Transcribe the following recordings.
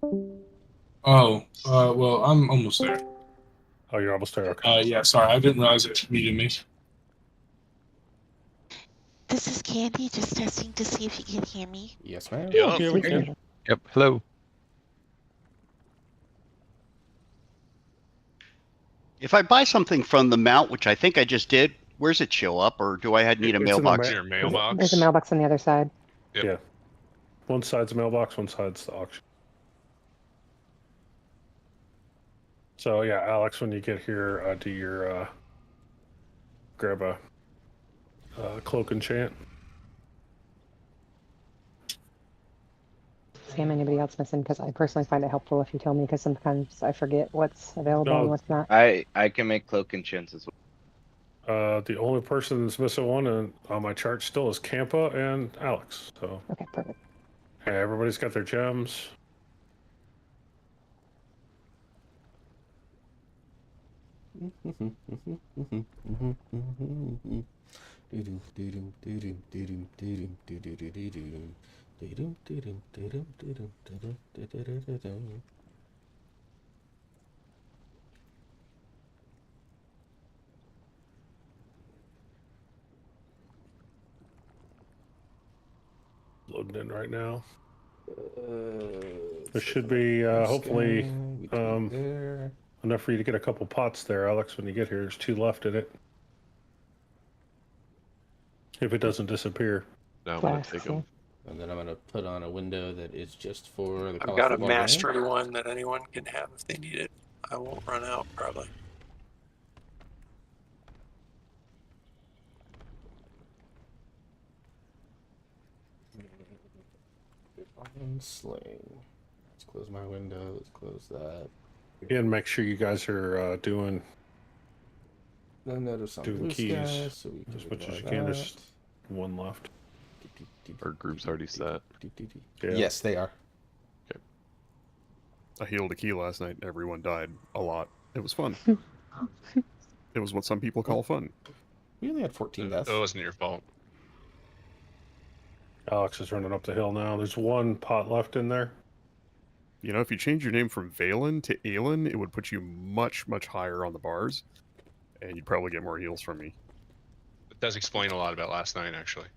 Oh, well, I'm almost there. Oh, you're almost there. Okay. Yeah, sorry, I didn't realize it needed me. This is Candy, just testing to see if you can hear me. Yes, ma'am. Yup. Yeah, we can. Yep. Hello. If I buy something from the mount, which I think I just did, where's it show up, or do I need a It's in the mailbox? ma- Your There's mailbox. a mailbox on the other side. Yep. Yeah. One side's the mailbox, one side's the auction. So yeah, Alex, when you get here, do your grab a cloak enchant. See how anybody else missing, because I personally find it helpful if you tell me, because sometimes I forget what's available and what's not. I can make cloak and chance as well. The only person that's missing one on my chart still is Campa and Alex. So Okay, perfect. hey, everybody's got their gems. Loading in right now. There should be hopefully enough for you to get a couple pots there, Alex. When you get here, there's 2 left in it. If it doesn't disappear. Now I'm gonna Flasks, take yeah. them. And then I'm gonna put on a window that is just for the. I've got a colorful mastery one that anyone can have if they need it. I won't run out, probably. Sling. Let's close my window. Let's close that. And make sure you guys are doing Then notice on doing blue keys skies, so we can as much as you ignore can. that. There's 1 left. Our group's already set. Yeah. Yes, they are. I healed a key last night. Everyone died a lot. It was fun. It was what some people call fun. We only had 14 deaths. It wasn't your fault. Alex is running up the hill now. There's 1 pot left in there. You know, if you change your name from Valen to Aelin, it would put you much, much higher on the bars, and you'd probably get more heals from me. It does explain a lot about last night, actually.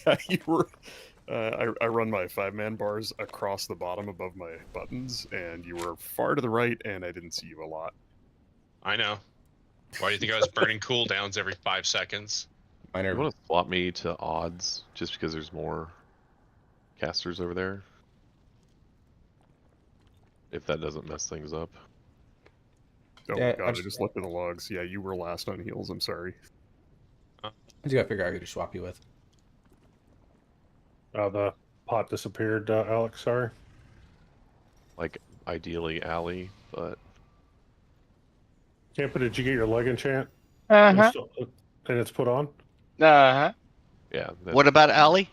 Yeah, you were. I run my 5-man bars across the bottom above my buttons, and you were far to the right, and I didn't see you a lot. I know. Why do you think I was burning cooldowns every 5 seconds? Mine You are. want to swap me to odds just because there's more casters over there? If that doesn't mess things up. Oh Yeah, my god, I just looked at the logs. Yeah, you were last on heals, I'm sorry. I just gotta figure out who to swap you with. The pot disappeared, Alex. Sorry. Like, ideally Allie, but... Campa, did you get your leg enchant? Uh-huh. And it's put on? Uh-huh. Yeah. What about Allie?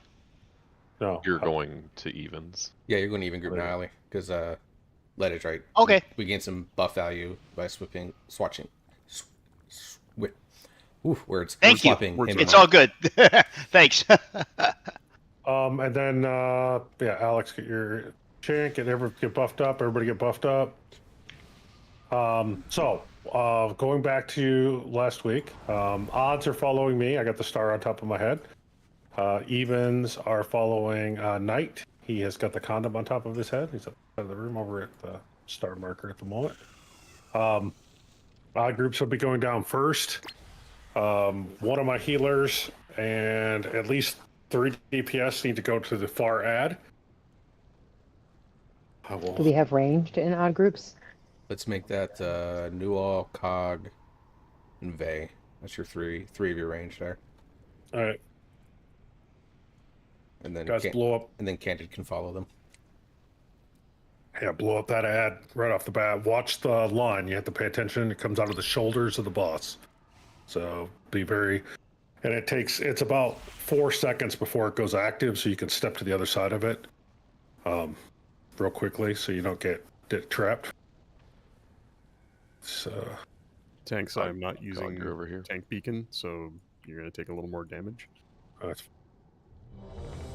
No. You're going to evens. Yeah, you're going to even group now, Allie, because Let is right. Okay. We gain some buff value by swatching. Oof, words. Thank you. Swapping him It's and all good. Thanks. And then yeah, Alex, get your chant, get buffed up, everybody get buffed up. So going back to last week, odds are following me. I got the star on top of my head. Evens are following Knight. He has got the condom on top of his head. He's outside of the room over at the star marker at the moment. Odd groups will be going down first. One of my healers and at least 3 DPS need to go to the far ad. Do we have ranged in odd groups? Let's make that Newall, Cog, and Vey. That's your three of your range there. All right. And then Guys, blow up. And then Candid can follow them. Yeah, blow up that ad right off the bat. Watch the line. You have to pay attention. It comes out of the shoulders of the boss. So be very... And it's about 4 seconds before it goes active, so you can step to the other side of it real quickly so you don't get trapped. So... Tanks, I'm not using over here. tank beacon, so you're going to take a little more damage. That's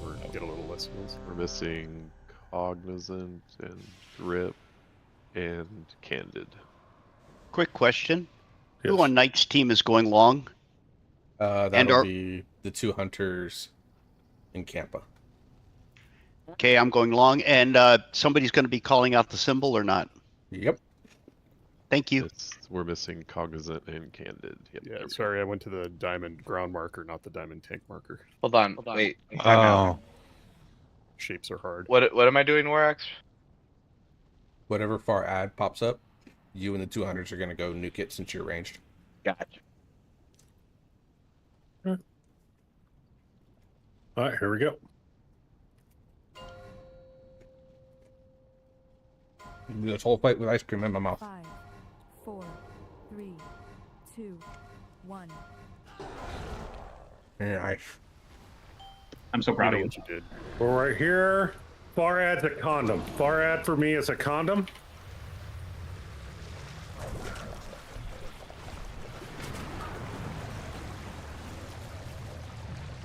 Or get a little less heals. We're missing Cognizant and Grip and Candid. Quick question. Yes. Who on Knight's team is going long? That'll are- be the 2 hunters in Campa. Okay, I'm going long. And somebody's going to be calling out the symbol or not? Yep. Thank you. We're missing Cognizant and Candid. Yep, Yeah, there we sorry, I went to the diamond ground marker, not the diamond tank marker. Hold on. Wait. Time out. Shapes are hard. What am I doing, Warax? Whatever far ad pops up, you and the 2 hunters are going to go nuke it since you're ranged. Gotcha. All right, here we go. Do this whole fight with ice cream in my mouth. 5, 4, 3, 2, 1. Nice. I'm so proud of you. What you did. We're right here. Far ad's a condom. Far ad for me is a condom.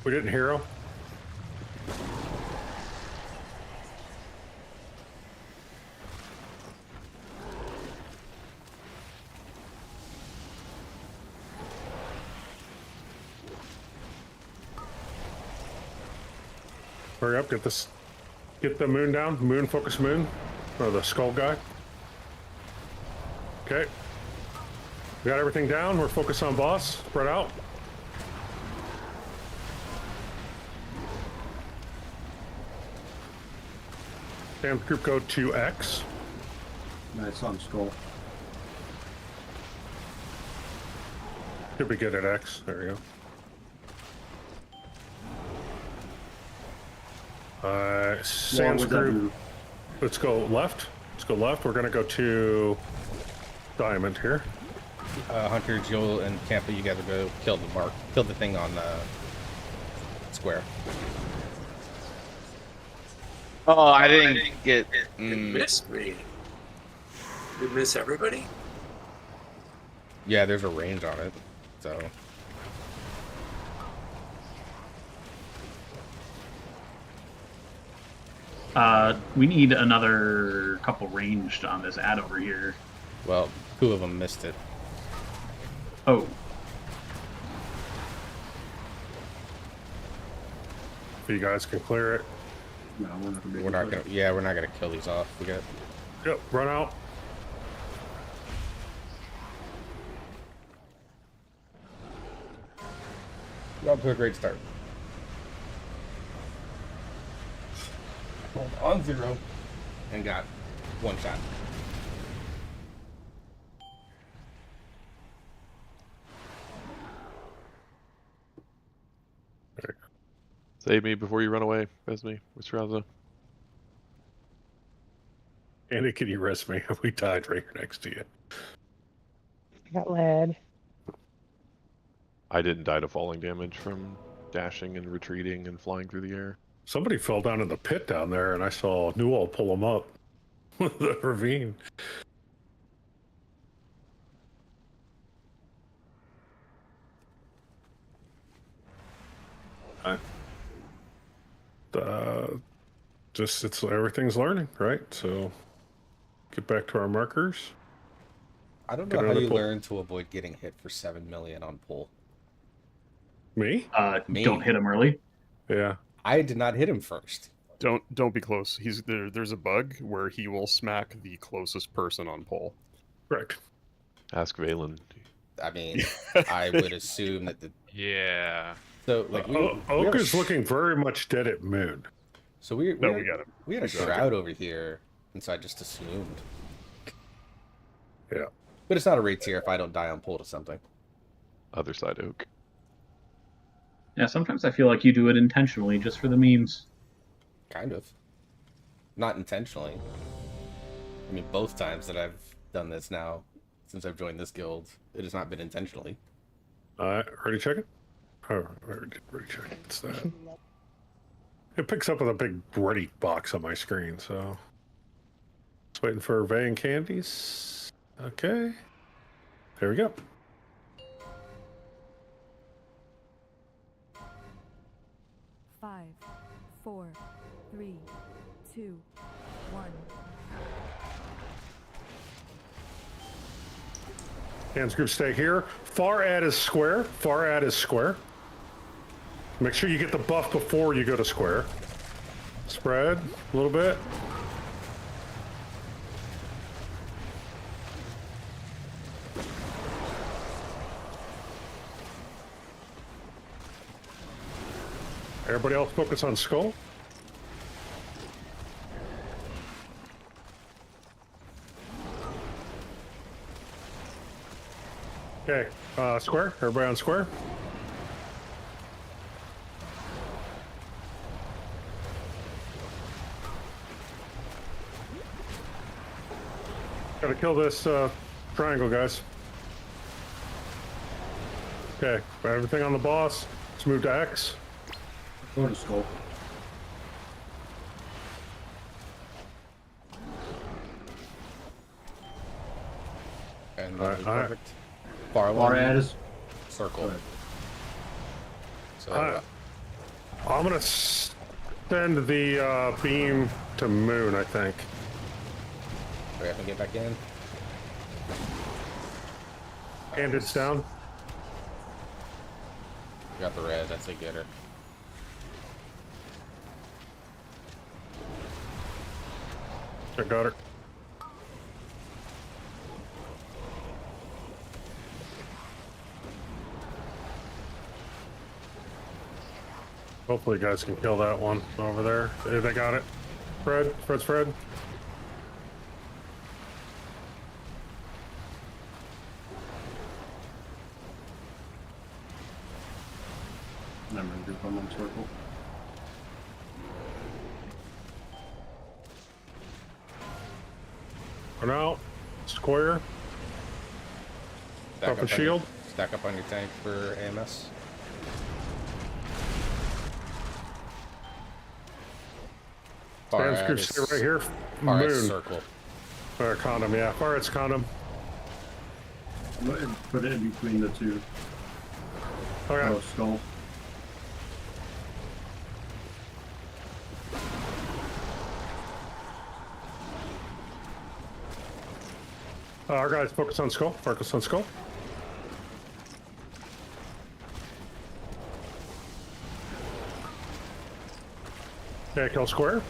We didn't hear him. Hurry up, get the moon down. Moon, focus moon. Or the skull guy. Okay. We got everything down. We're focused on boss. Spread out. Damn group code 2X. Nice on skull. Should be good at X. There we go. Sans group. Let's go left. Let's go left. We're gonna go to diamond here. Hunter, Joel, and Campa, you gotta go kill the thing on square. Oh, I didn't get. You missed me. You miss everybody? Yeah, there's a range on it, so. We need another couple ranged on this ad over here. Well, 2 of them missed it. Oh, If you guys can clear it. no, we're not gonna be. We're not gonna. Yeah, we're not gonna kill these off. We got. Yep, run out. We're off to a great start. Hold on 0 and got 1 shot. Save me before you run away, Resme. What's Raza? Andy, can you rest me? We died right here next to you. I got lead. I didn't die to falling damage from dashing and retreating and flying through the air. Somebody fell down in the pit down there, and I saw Newell pull him up the ravine. Just everything's learning, right? So get back to our markers. I don't Get know how another you pull. learn to avoid getting hit for 7 million on pull. Me? Me. Don't hit him early. Yeah. I did not hit him first. Don't be close. He's there. There's a bug where he will smack the closest person on pole. Correct. Ask Valen. I mean, I would assume that the Yeah. so like Oak is looking very much dead at moon. So we No, we got him. We had a shroud over here, and so I just assumed. Yeah. But it's not a raid tier if I don't die on pull to something. Other side Oak. Yeah, sometimes I feel like you do it intentionally just for the memes. Kind of. Not intentionally. I mean, both times that I've done this now, since I've joined this guild, it has not been intentionally. Ready check it? Oh, ready check it. It's that. It picks up with a big ready box on my screen, so. Just waiting for Vay and candies. Okay. There we go. Five, 4, 3, 2, Hands group, stay here. Far ad is square. Far ad is square. Make sure you get the buff before you go to square. Spread a little bit. Everybody else focus on skull. Okay, square. Everybody on square. Gotta kill this triangle, guys. Okay, got everything on the boss. Let's move to X. Go to skull. And All right. perfect. Far Far one. ad is Circle. So I'm gonna send the beam to Moon, I think. we have to get back in. And it's down. We got the red. That's a getter. I got her. Hopefully you guys can kill that one over there. They got it. Fred's Fred. Never group on one circle. For now, square. Stack Up a on shield. Stack up on your tank for AMS. Far Stand ad screw, is- stay right here. Far ad Moon. circle. Or condom, yeah. Far it's condom. Put it in between the two. Okay. Oh, skull. Our guys focus on skull. Focus on skull. Okay, kill square.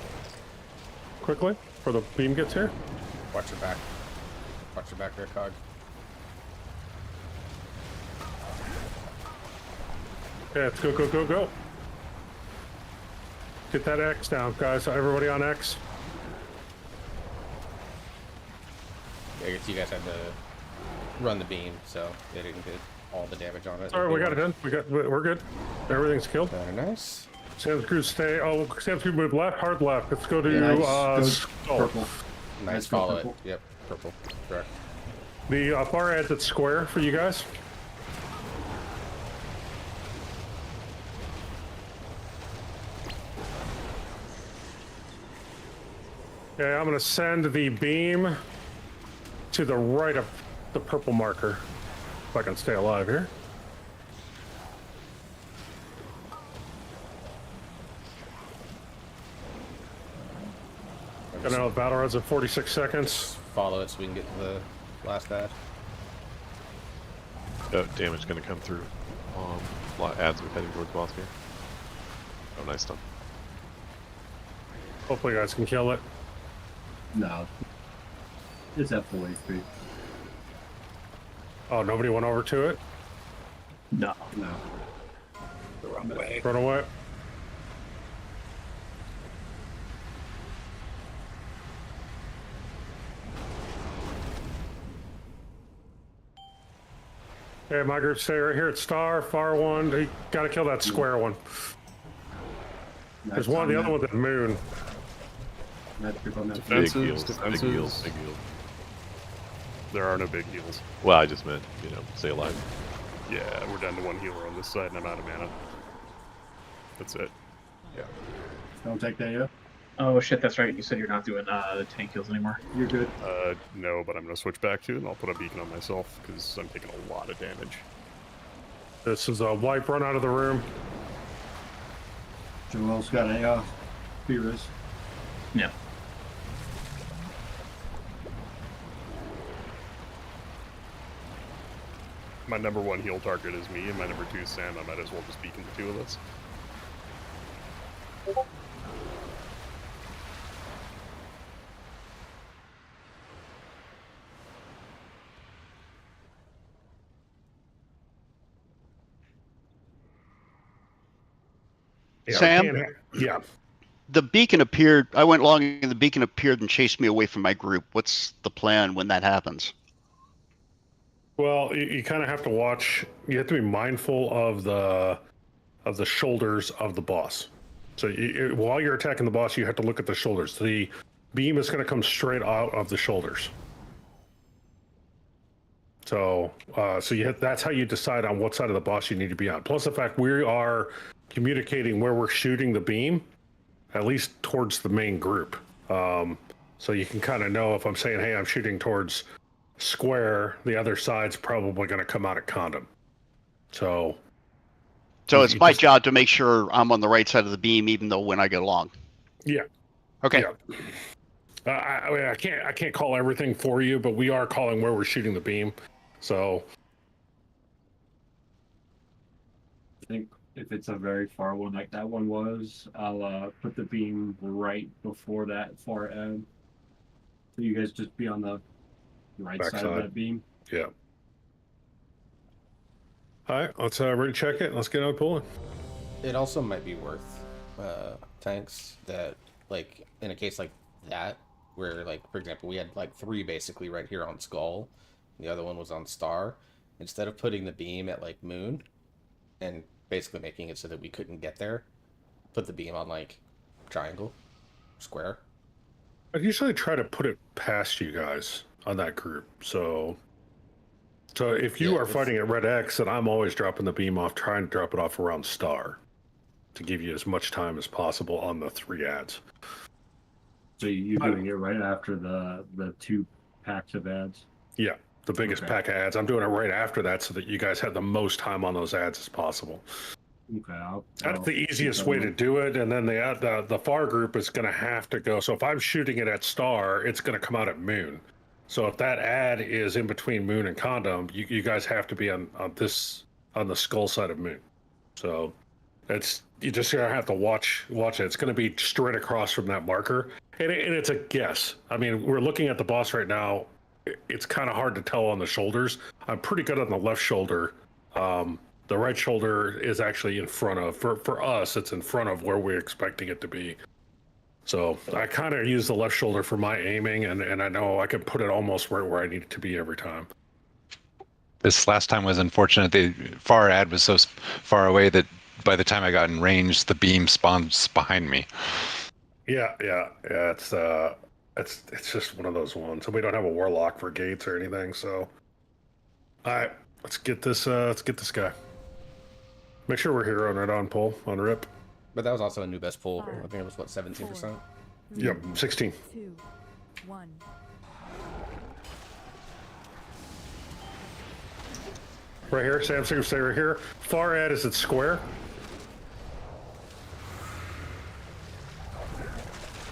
Quickly, before the beam gets here. Watch your back. Watch your back there, Cog. Okay, let's go, go, go, go. Get that X down, guys. Everybody on X. I guess you guys had to run the beam, so they didn't get all the damage on it. All right, we got it done. We're good. Everything's killed. Very nice. Sam's crew stay. Oh, Sam's crew move left, hard left. Let's go to skull. Purple. Nice follow it. Yep, purple. Correct. The far edge at square for you guys. Okay, I'm gonna send the beam to the right of the purple marker. If I can stay alive here. I know battle runs in 46 seconds. Follow it so we can get to the last ad. Damage gonna come through. A lot of ads we're heading towards boss here. Oh, nice stuff. Hopefully you guys can kill it. No. It's at full HP. Oh, nobody went over to it? No. No. The wrong way. Run away. Okay, my group stay right here at star, far one. You gotta kill that square one. There's one, the other one's at moon. Big heals, big heals, big heals. There are no big heals. Well, I just meant, you know, stay alive. Yeah, we're down to one healer on this side, and I'm out of mana. That's it. Yeah. Don't take that yet. Oh shit, that's right. You said you're not doing the tank heals anymore. You're good. No, but I'm gonna switch back to it, and I'll put a beacon on myself because I'm taking a lot of damage. This is a wipe, run out of the room. Joel's got a Beerus. Yeah. my number one heal target is me, and my number 2 is Sam. I might as well just beacon the 2 of us. Yeah, Sam? Yeah. The beacon appeared. I went long and the beacon appeared and chased me away from my group. What's the plan when that happens? Well, you kind of have to watch. You have to be mindful of the shoulders of the boss. So while you're attacking the boss, you have to look at the shoulders. The beam is going to come straight out of the shoulders. So, that's how you decide on what side of the boss you need to be on. Plus the fact we are communicating where we're shooting the beam, at least towards the main group. So you can kind of know if I'm saying, hey, I'm shooting towards square, the other side's probably going to come out at condom. So it's my job to make sure I'm on the right side of the beam, even though when I get along. Yeah. Okay. Yeah. I can't call everything for you, but we are calling where we're shooting the beam. So I think if it's a very far one like that one was, I'll put the beam right before that far end. So you guys just be on the right side of that beam. Yeah. All right, let's recheck it. Let's get out pulling. It also might be worth tanks that, like, in a case like that, where, like, for example, we had like 3 basically right here on Skull, the other one was on Star. Instead of putting the beam at like Moon and basically making it so that we couldn't get there, put the beam on like Triangle, Square. I usually try to put it past you guys on that group. So if you are fighting at Red X, then I'm always dropping the beam off, trying to drop it off around Star to give you as much time as possible on the 3 ads. So you're doing it right after the 2 packs of ads? Yeah, the biggest pack of ads. I'm doing it right after that so that you guys have the most time on those ads as possible. Okay. That's the easiest way to do it. And then the far group is going to have to go. So if I'm shooting it at Star, it's going to come out at Moon. So if that ad is in between Moon and Condom, you guys have to be on the Skull side of Moon. So you just gonna have to watch it. It's going to be straight across from that marker, and it's a guess. I mean, we're looking at the boss right now. It's kind of hard to tell on the shoulders. I'm pretty good on the left shoulder. The right shoulder is actually in front of, for us, it's in front of where we're expecting it to be. So I kind of use the left shoulder for my aiming, and I know I can put it almost where I need it to be every time. This last time was unfortunate. The far ad was so far away that by the time I got in range, the beam spawns behind me. Yeah. It's just one of those ones. So we don't have a warlock for gates or anything. So, all right, let's get this guy. Make sure we're heroing right on pull on rip. But that was also a new best pull. I think it was what, 17%. Yep, 16. 2, 1. Right here, Sam, stay right here. Far ad is at square.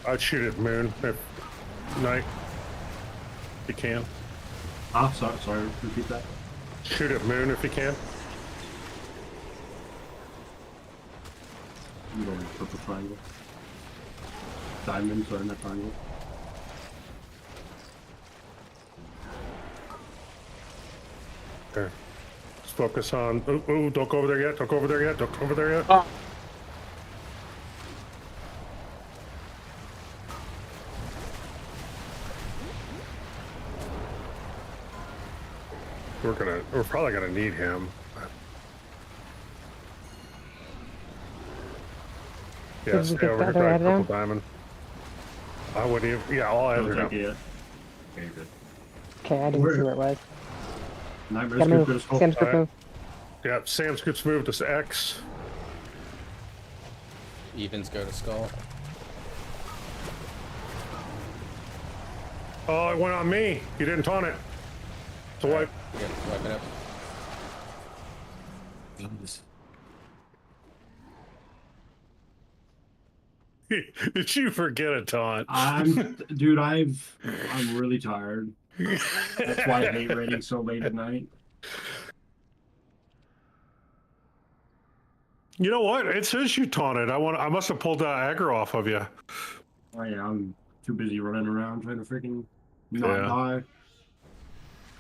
I'd shoot at Moon if Night. If you can. Sorry, repeat that. Shoot at Moon if you can. I'm going purple triangle. Diamonds are in that triangle. Okay. Let's focus on. Ooh, don't go over there yet. Don't go over there yet. Don't go over there yet. Oh. We're probably gonna need him. Yeah, Did you stay get over the here, other die, ad purple down? diamond. I wouldn't even. Yeah, all Don't ads are take it down. yet. Okay, good. Okay, I didn't see where it was. Nightmare's Gotta group move. is full. Sam's group move. Yeah, Sam's groups move to X. Evens go to Skull. Oh, it went on me. You didn't taunt it. So wipe. Good, wipe it up. Did you forget a taunt? Dude, I'm really tired. That's why I hate raiding so late at night. You know what? It says you taunted. I must have pulled aggro off of you. Oh yeah, I'm too busy running around trying to freaking not Yeah. die.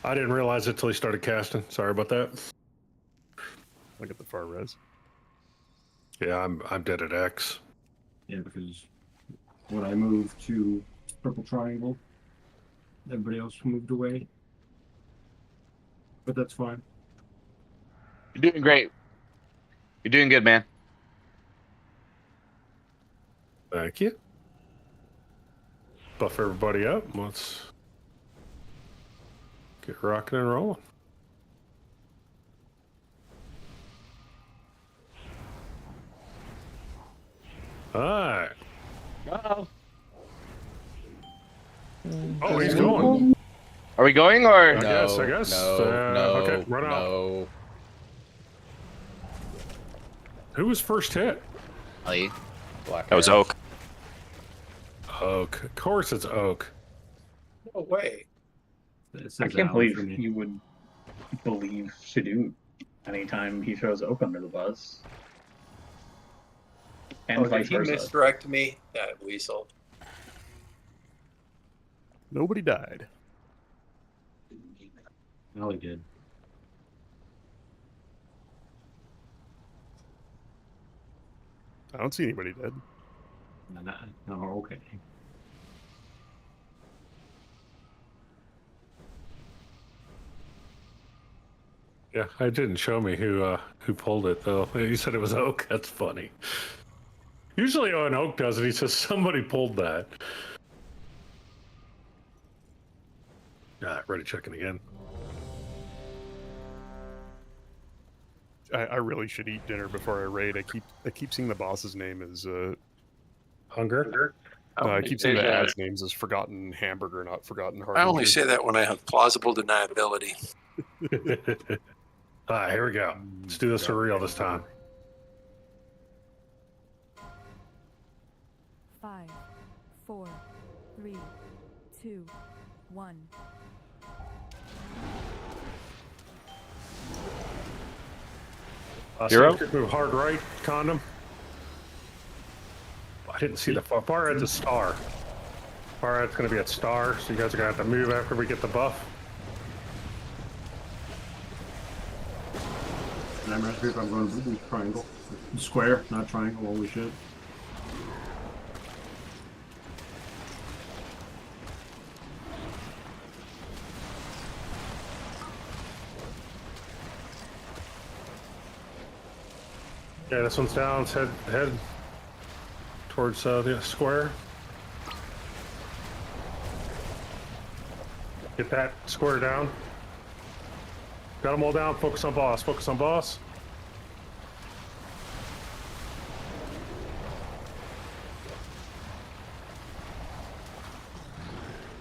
I didn't realize it till he started casting. Sorry about that. Look at the far res. Yeah, I'm dead at X. Yeah, because when I moved to purple triangle, everybody else moved away. But that's fine. You're doing great. You're doing good, man. Thank you. Buff everybody up. Let's get rocking and rolling. All right. Uh-oh. Oh, he's going. Are we going or? I guess. No, Okay, run out. no. Who was first hit? Ali. Black That was arrow. Oak. Oak. Of course it's Oak. No way. I can't believe you would believe Shadoon anytime he throws Oak under the bus. And Oh, did vice he versa. misdirect me? That weasel. Nobody died. No, he did. I don't see anybody dead. No, okay. Yeah, it didn't show me who pulled it though. He said it was Oak. That's funny. Usually when Oak does it, he says somebody pulled that. Ready checking again. I really should eat dinner before I raid. I keep seeing the boss's name as Hunger? I keep seeing the ad's names as Forgotten Hamburger, not Forgotten Harbinger. I only say that when I have plausible deniability. All right, here we go. Let's do this for real this time. 5, 4, 3, 2, 1. Hero? Move hard right, condom. I didn't see the far ed's a star. Far ed's going to be at star, so you guys are going to have to move after we get the buff. And I'm not sure if I'm going to do triangle. Square, not triangle, holy shit. Yeah, this one's down. Let's head towards the square. Get that square down. Got them all down. Focus on boss. Focus on boss.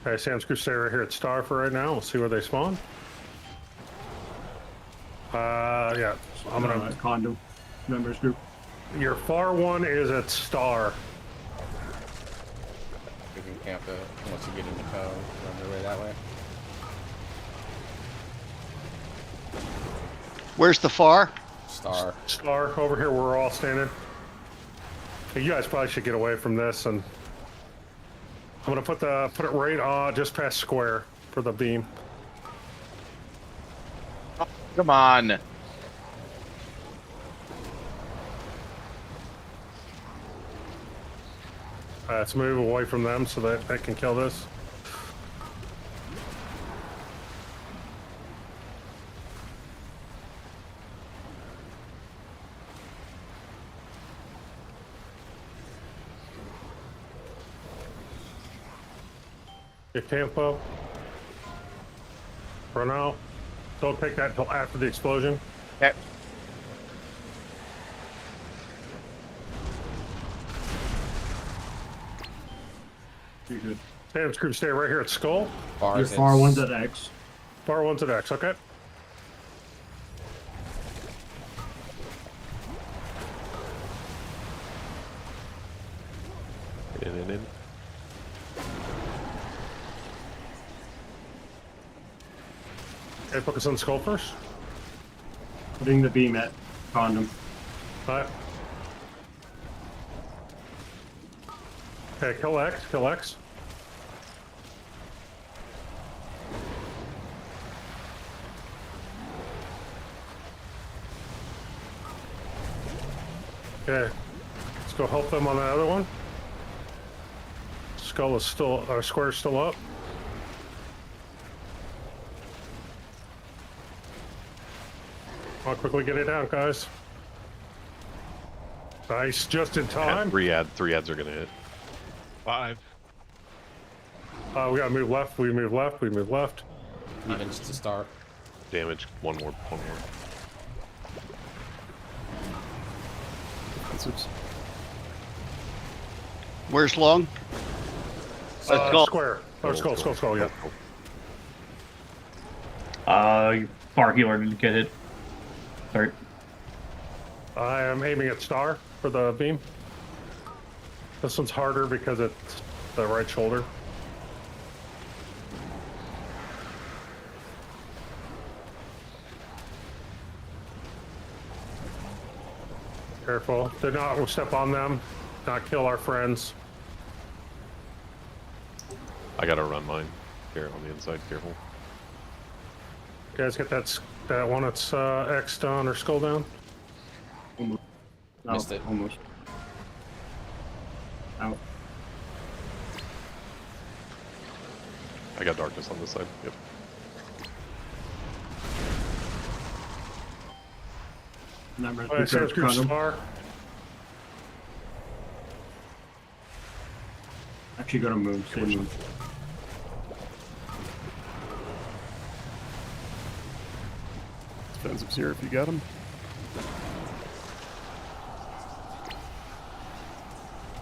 Okay, Sam's group stay right here at Star for right now. We'll see where they spawn. Yeah, I'm gonna condom members group. Your far one is at Star. You can camp it once you get into town. Run your way that way. Where's the far? Star. Star over here where we're all standing. Hey, you guys probably should get away from this, and I'm gonna put it right just past square for the beam. Oh, come on. Let's move away from them so that they can kill this. Get camp up. Run out. Don't take that until after the explosion. Okay. You're good. Sam's group stay right here at Skull. Your far one's at X. Far one's at X, okay. In. Okay, focus on Skull first. Putting the beam at condom. Alright. Okay, kill X, kill X. Okay, let's go help them on the other one. Skull is still, square is still up. I'll quickly get it down, guys. Nice, just in time. Three ads are gonna hit. 5. We gotta move left, we move left, we move left. Evens to start. Damage. One more. Where's long? Square. Oh, skull, yeah. Far healer didn't get hit. Sorry. I am aiming at star for the beam. This one's harder because it's the right shoulder. Careful. They're not, we'll step on them, not kill our friends. I gotta run mine here on the inside. Careful. You guys get that one that's X down or skull down? Almost. Missed it. Almost. Out. I got darkness on this side. Yep. Number Alright, so group star. Actually got to move. Stay move. Defensives here if you got them.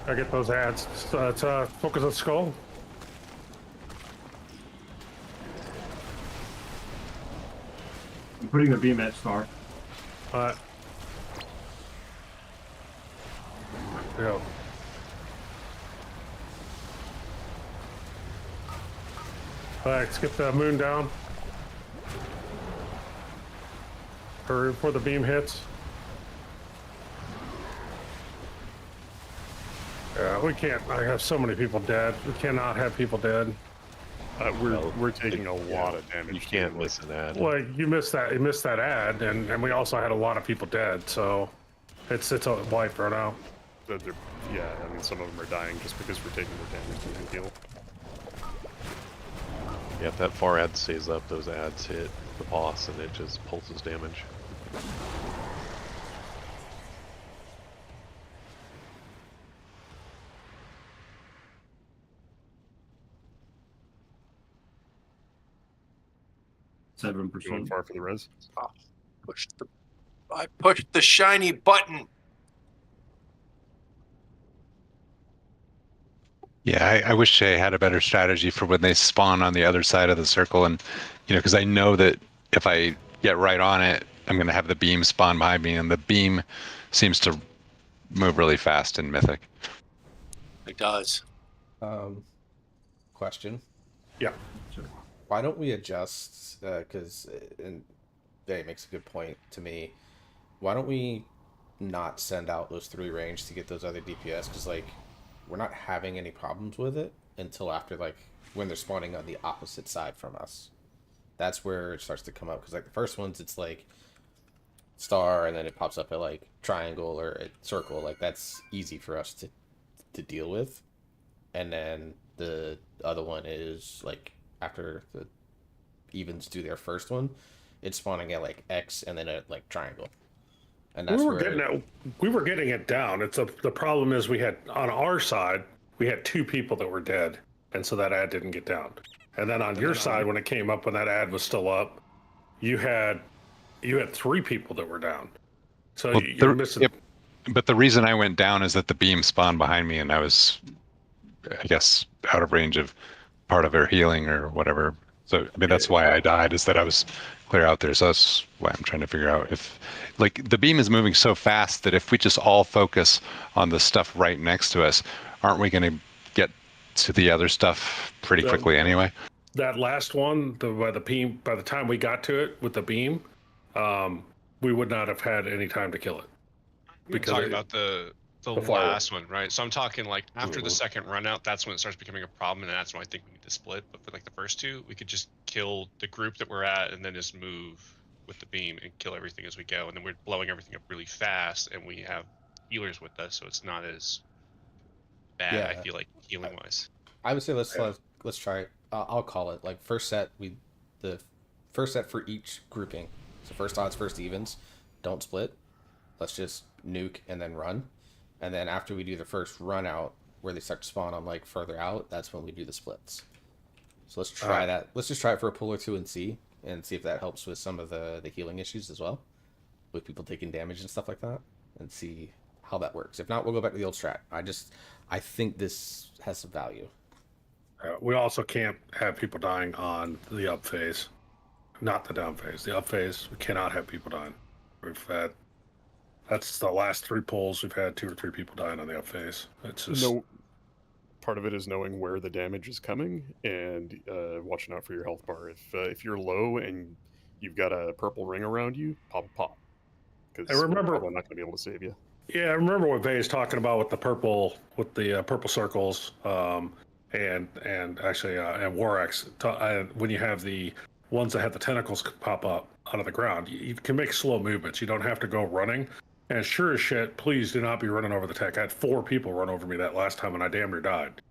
I get those ads. Let's focus on skull. I'm putting the beam at star. Yeah. Alright, let's get the moon down. Hurry before the beam hits. Yeah, we can't. I have so many people dead. We cannot have people dead. We're taking a lot of damage. You can't miss an ad. Well, you missed that. You missed that ad, and we also had a lot of people dead. So it's a wipe right now. Yeah, I mean some of them are dying just because we're taking more damage than we can heal. Yeah, if that far ad stays up, those ads hit the boss and it just pulses damage. Going far for the res. Oh, I pushed the shiny button. Yeah, I wish I had a better strategy for when they spawn on the other side of the circle, and because I know that if I get right on it, I'm going to have the beam spawn behind me, and the beam seems to move really fast in Mythic. It does. Question. Yeah. Why don't we adjust? Because and Day makes a good point to me. Why don't we not send out those 3 range to get those other DPS? Because we're not having any problems with it until after when they're spawning on the opposite side from us. That's where it starts to come up. Because the first ones, it's star, and then it pops up at triangle or at circle. That's easy for us to deal with. And then the other one is after the evens do their first one, it's spawning at X and then at triangle. And that's we were getting it down. The problem is we had on our side we had 2 people that were dead, and so that ad didn't get down. And then on your side, when it came up when that ad was still up, you had 3 people that were down. So you're missing. But the reason I went down is that the beam spawned behind me, and I was, I guess, out of range of part of her healing or whatever. So I mean that's why I died, is that I was clear out there. So that's why I'm trying to figure out if the beam is moving so fast that if we just all focus on the stuff right next to us, aren't we going to get to the other stuff pretty quickly anyway? That last one, by the time we got to it with the beam, we would not have had any time to kill it. Because talking about the The Before- last one, right? So I'm talking like after the Mhm. second run out, that's when it starts becoming a problem, and that's when I think we need to split. But for like the first two, we could just kill the group that we're at, and then just move with the beam and kill everything as we go. And then we're blowing everything up really fast, and we have healers with us, so it's not as bad. I Yeah. feel like healing wise. I would say let's try it. I'll call it like first set. The first set for each grouping. So first odds, first evens. Don't split. Let's just nuke and then run. And then after we do the first run out, where they start to spawn on like further out, that's when we do the splits. So let's try that. Let's just try it for a pull or two and see if that helps with some of the healing issues as well, with people taking damage and stuff like that, and see how that works. If not, we'll go back to the old strat. I think this has some value. We also can't have people dying on the up phase, not the down phase. The up phase, we cannot have people dying. We've had that's the last 3 pulls. We've had 2 or 3 people dying on the up phase. It's just Part of it is knowing where the damage is coming and watching out for your health bar. If you're low and you've got a purple ring around you, pop. Because I remember- we're probably not going to be able to save you. Yeah, I remember what Vay's talking about with the purple circles, and actually and Warex. When you have the ones that have the tentacles pop up out of the ground, you can make slow movements. You don't have to go running. And sure as shit, please do not be running over the tech. I had 4 people run over me that last time, and I damn near died.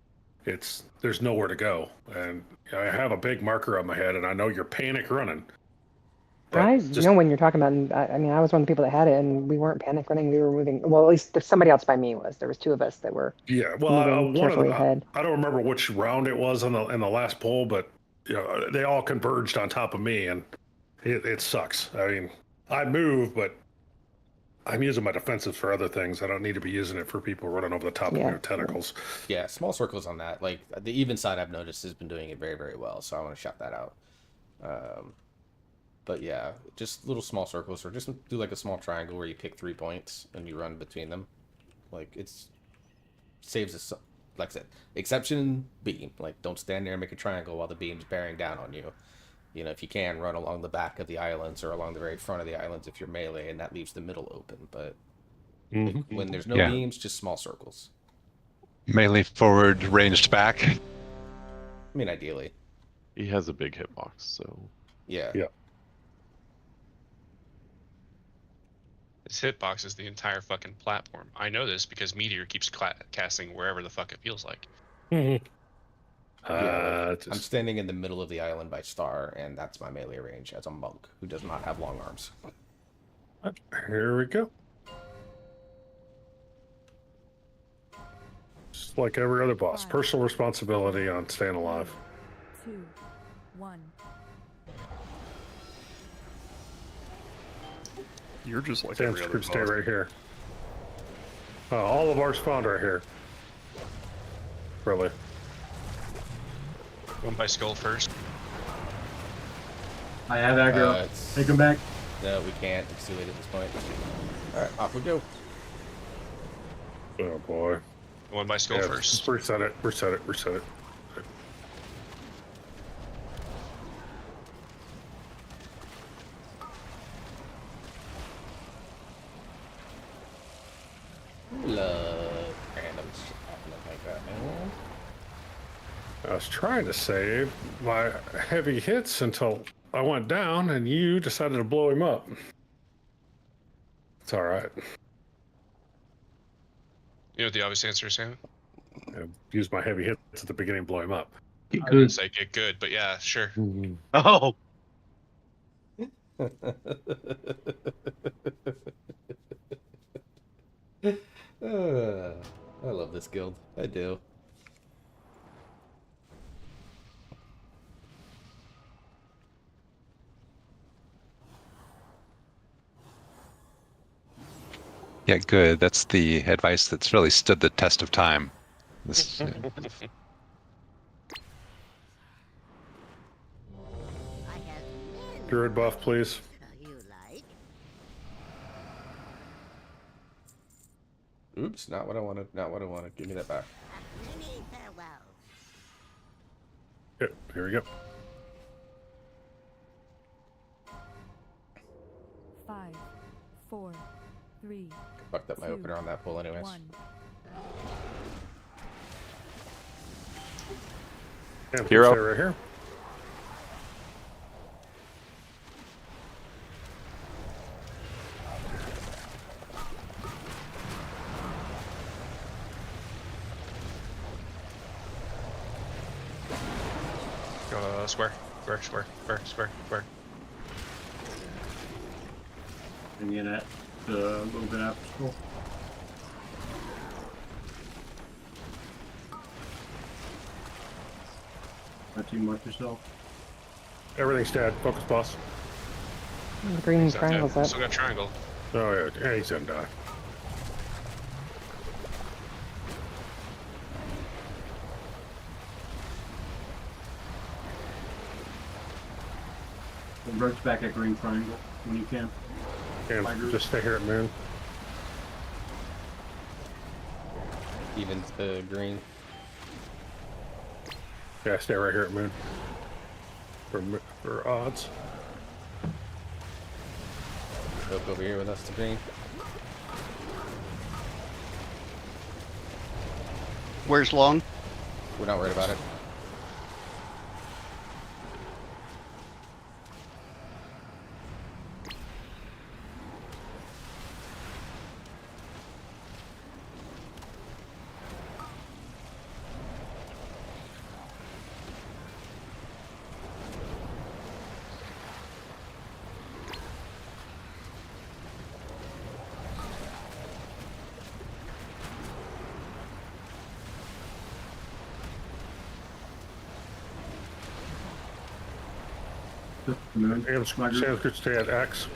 There's nowhere to go, and I have a big marker on my head, and I know you're panic running. I know when you're talking about, and I mean, I was one of the people that had it, and we weren't panic running. We were moving. Well, at least somebody else by me was. There was 2 of us that were. Yeah, well, moving carefully ahead. I don't remember which round it was in the last poll, but they all converged on top of me, and it sucks. I mean, I move, but I'm using my defensives for other things. I don't need to be using it for people running over the top of your tentacles. Yeah, small circles on that. Like the even side, I've noticed has been doing it very, very well. So I want to shout that out. But yeah, just little small circles, or just do like a small triangle where you pick 3 points and you run between them. Like saves us. Like I said, exception beam. Like don't stand there and make a triangle while the beam's bearing down on you. You know, if you can, run along the back of the islands or along the very front of the islands if you're melee, and that leaves the middle open. But when there's no beams, just small circles. Melee forward, ranged back. I mean, ideally. He has a big hitbox, so... Yeah. This hitbox is the entire fucking platform. I know this because Meteor keeps casting wherever the fuck it feels like. I'm standing in the middle of the island by Star, and that's my melee range as a monk who does not have long arms. Here we go. Just like every other boss, personal responsibility on staying alive. 2, 1. You're just like Stay every other boss. right here. All of ours spawned right here. Really. One by skull first. I have aggro. Take him back. No, we can't. It's too late at this point. Alright, off we go. Oh boy. One by skull first. Reset it. Love random shit happening like that, man. I was trying to save my heavy hits until I went down, and you decided to blow him up. It's all right. You know what the obvious answer is, Sam? I used my heavy hits at the beginning to blow him up. I would say get good, but yeah, sure. Oh! I love this guild. I do. Yeah, good. That's the advice that's really stood the test of time. This, Druid buff, please. Oops, not what I wanted. Not what I wanted. Give me that back. Yep, here we go. 5, 4, 3. Fucked up my 2, opener on that pull, anyways. 1. Yeah, Hero. stay right here. Square. Square. Bring in at a little bit after school. Not too much yourself. Everything's dead. Focus, boss. The green Still triangle's up. got triangle. Oh yeah, he's gonna die. Approach back at green triangle when you can. Yeah, just stay here at moon. Even to green. Yeah, stay right here at moon. For odds. Look over here with us to green. Where's long? We're not worried about it. Sanskrit stay at X.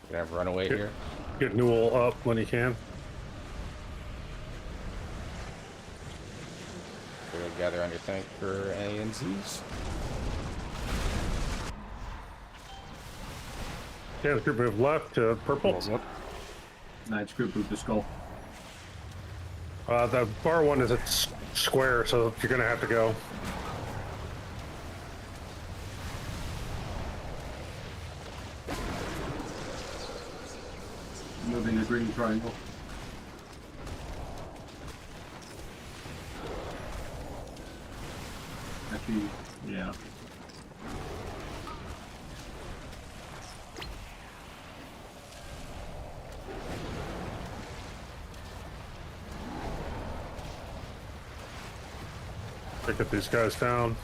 Gonna have runaway here. Get Newell up when he can. We're gonna gather on your tank for A and Z's. Sanskrit move left to purple. Nice group move to skull. The bar one is at square, so you're gonna have to go. Moving the green triangle. Actually, yeah. Get these guys down.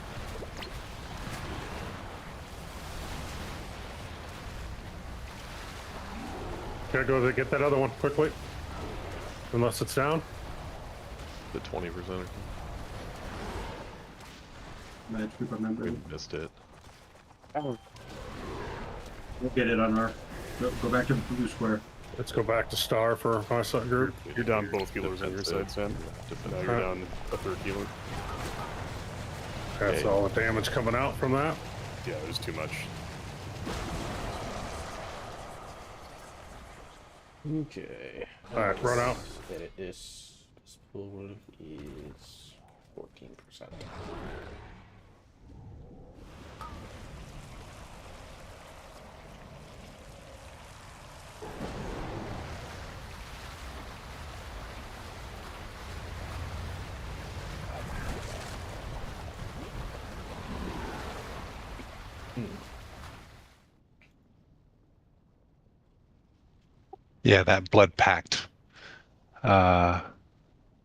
Gotta go to get that other one quickly. Unless it's down. The 20%. Nice group, remember. We missed it. We'll get it on our. Go back to blue square. Let's go back to star for my side group. You're down both healers on your side, Sam. Now you're down a third healer. That's all the damage coming out from that. Yeah, there's too much. Okay. Alright, run out. It is. This pool is 14%. Yeah, that blood pact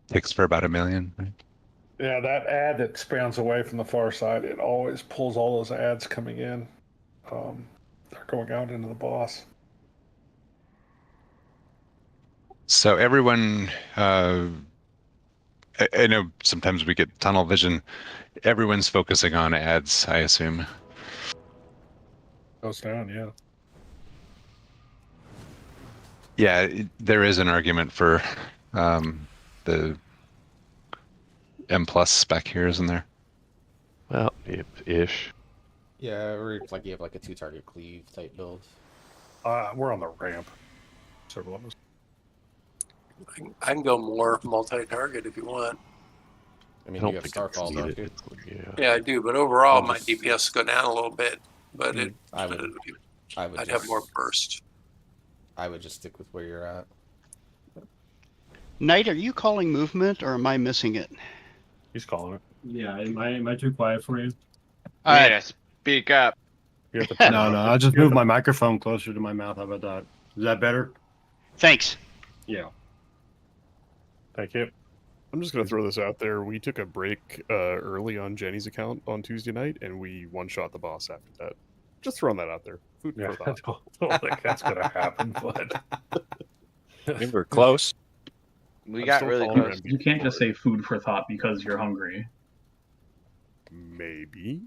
takes for about 1 million. Right? Yeah, that ad that spans away from the far side, it always pulls all those ads coming in. They're going out into the boss. So everyone, I know sometimes we get tunnel vision. Everyone's focusing on ads, I assume. Goes down, yeah. Yeah, there is an argument for the M+ spec here, isn't there? Well, ish. Yeah, or like you have like a 2-target cleave type build. We're on the ramp. Several of us. I can go more multi-target if you want. I mean, you have Starfall, don't you? Yeah, I do, but overall my DPS go down a little bit. But I'd have more burst. I would just stick with where you're at. Knight, are you calling movement or am I missing it? He's calling it. Yeah, am I too quiet for you? All right. Yeah, speak up. You have to turn No, it no, up. I'll just You have move to- my microphone closer to my mouth. How about that? Is that better? Thanks. Yeah. Thank you. I'm just gonna throw this out there. We took a break early on Jenny's account on Tuesday night, and we one-shot the boss after that. Just throwing that out there. Food Yeah, for I thought. don't think that's gonna happen, but I mean, we're close. We I'm got still really calling close. him You can't just before. say food for thought because you're hungry. Maybe.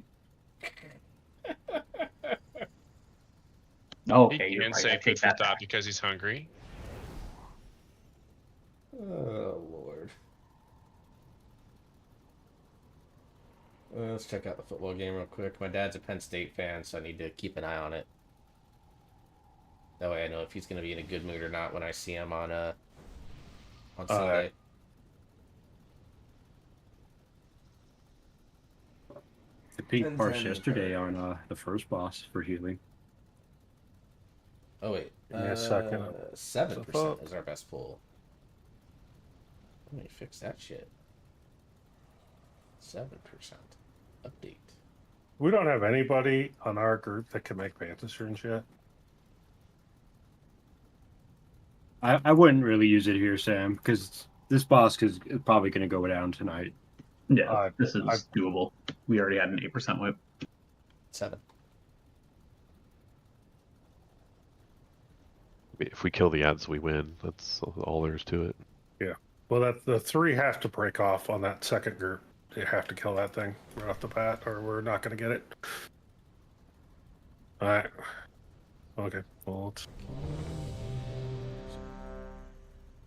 Okay, He you're can right. I say take food for that thought back. because he's hungry. Oh Lord. Let's check out the football game real quick. My dad's a Penn State fan, so I need to keep an eye on it. That way I know if he's going to be in a good mood or not when I see him on Sunday. The peak Depends parts on the yesterday card. on the first boss for healing. Oh wait, Give me a second. 7% is our best pull. Let me fix that shit. 7% update. we don't have anybody on our group that can make mantis runes yet. I wouldn't really use it here, Sam, because this boss is probably going to go down tonight. Yeah, this is doable. We already had an 8% whip. 7. If we kill the ads, we win. That's all there is to it. Yeah. Well, that the 3 have to break off on that second group. You have to kill that thing right off the bat, or we're not going to get it. All right. Okay. Well, let's.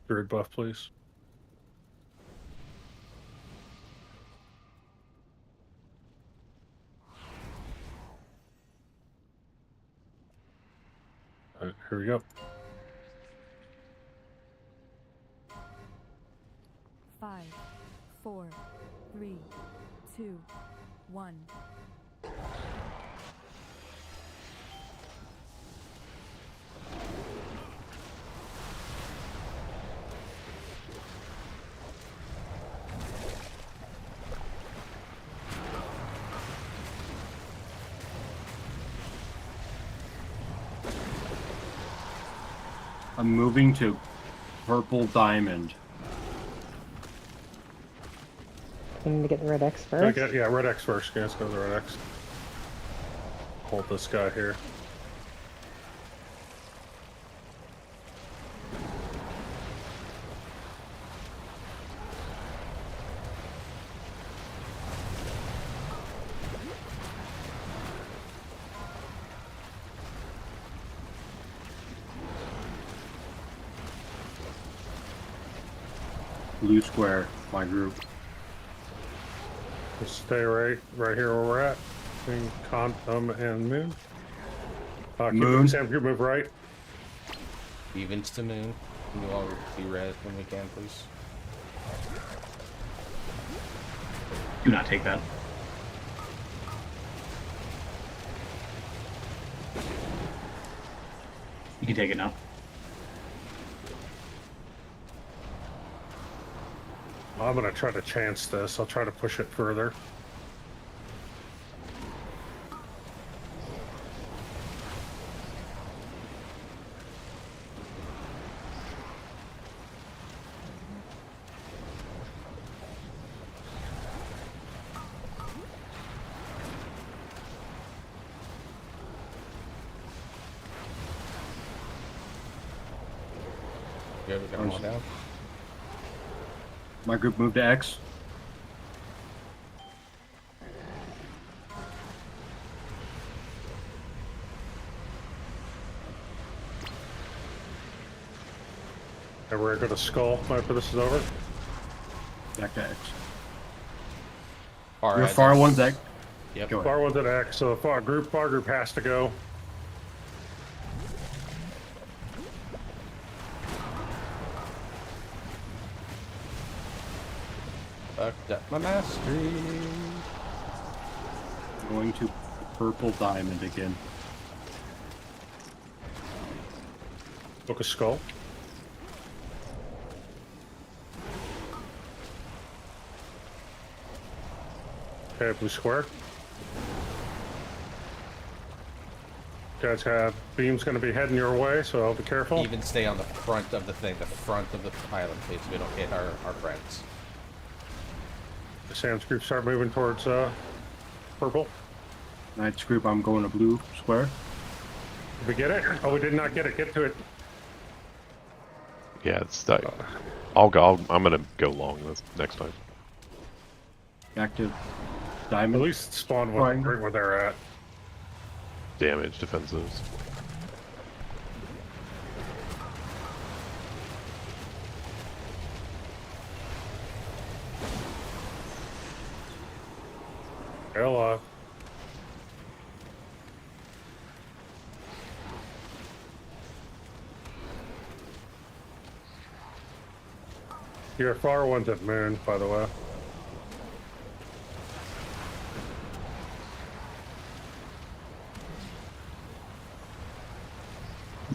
Druid buff, please. All right, here we go. 5, 4, 3, 2, 1. I'm moving to purple diamond. I need to get the red X first. Okay, yeah, red X first. Yeah, let's go to the red X. Hold this guy here. Blue square, my group. Just stay right here where we're at. Between Quantum and Moon. Moon. Sam, you move right. Evens to moon. Can you all be red when we can, please? Do not take that. You can take it now. I'm gonna try to chance this. I'll try to push it further. You ever got them all down? My group moved to X. And we're gonna skull after this is over. Back to X. Far Your edges. far one's X. Yep. Go ahead. Far one's at X, so the far group has to go. Fucked up my mastery. Going to purple diamond again. Book a skull. Okay, blue square. Guys have beams going to be heading your way, so I'll be careful. Even stay on the front of the thing, the front of the island, please. We don't hit our friends. The Sam's group start moving towards purple. Knight's group, I'm going to blue square. Did we get it? Oh, we did not get it. Get to it. Yeah, it's that. I'll go. I'm gonna go long this next time. Active diamond. At least spawn right where they're at. Damage defensives. Hello. Your far one's at moon, by the way.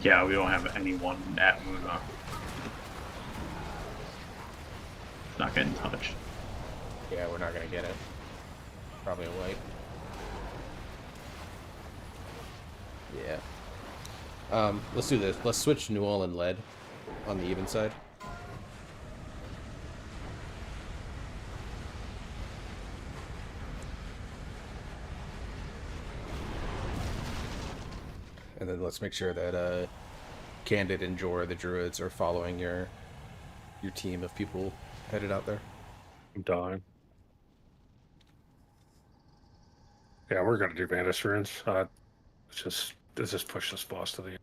Yeah, we don't have anyone at Moon. Not getting touched. Yeah, we're not gonna get it. Probably a wipe. Yeah. Let's do this. Let's switch Newell and lead on the even side. And then let's make sure that Candid and Jor, the druids, are following your team of people headed out there. I'm dying. Yeah, we're gonna do Vantage Runes. Let's just push this boss to the end.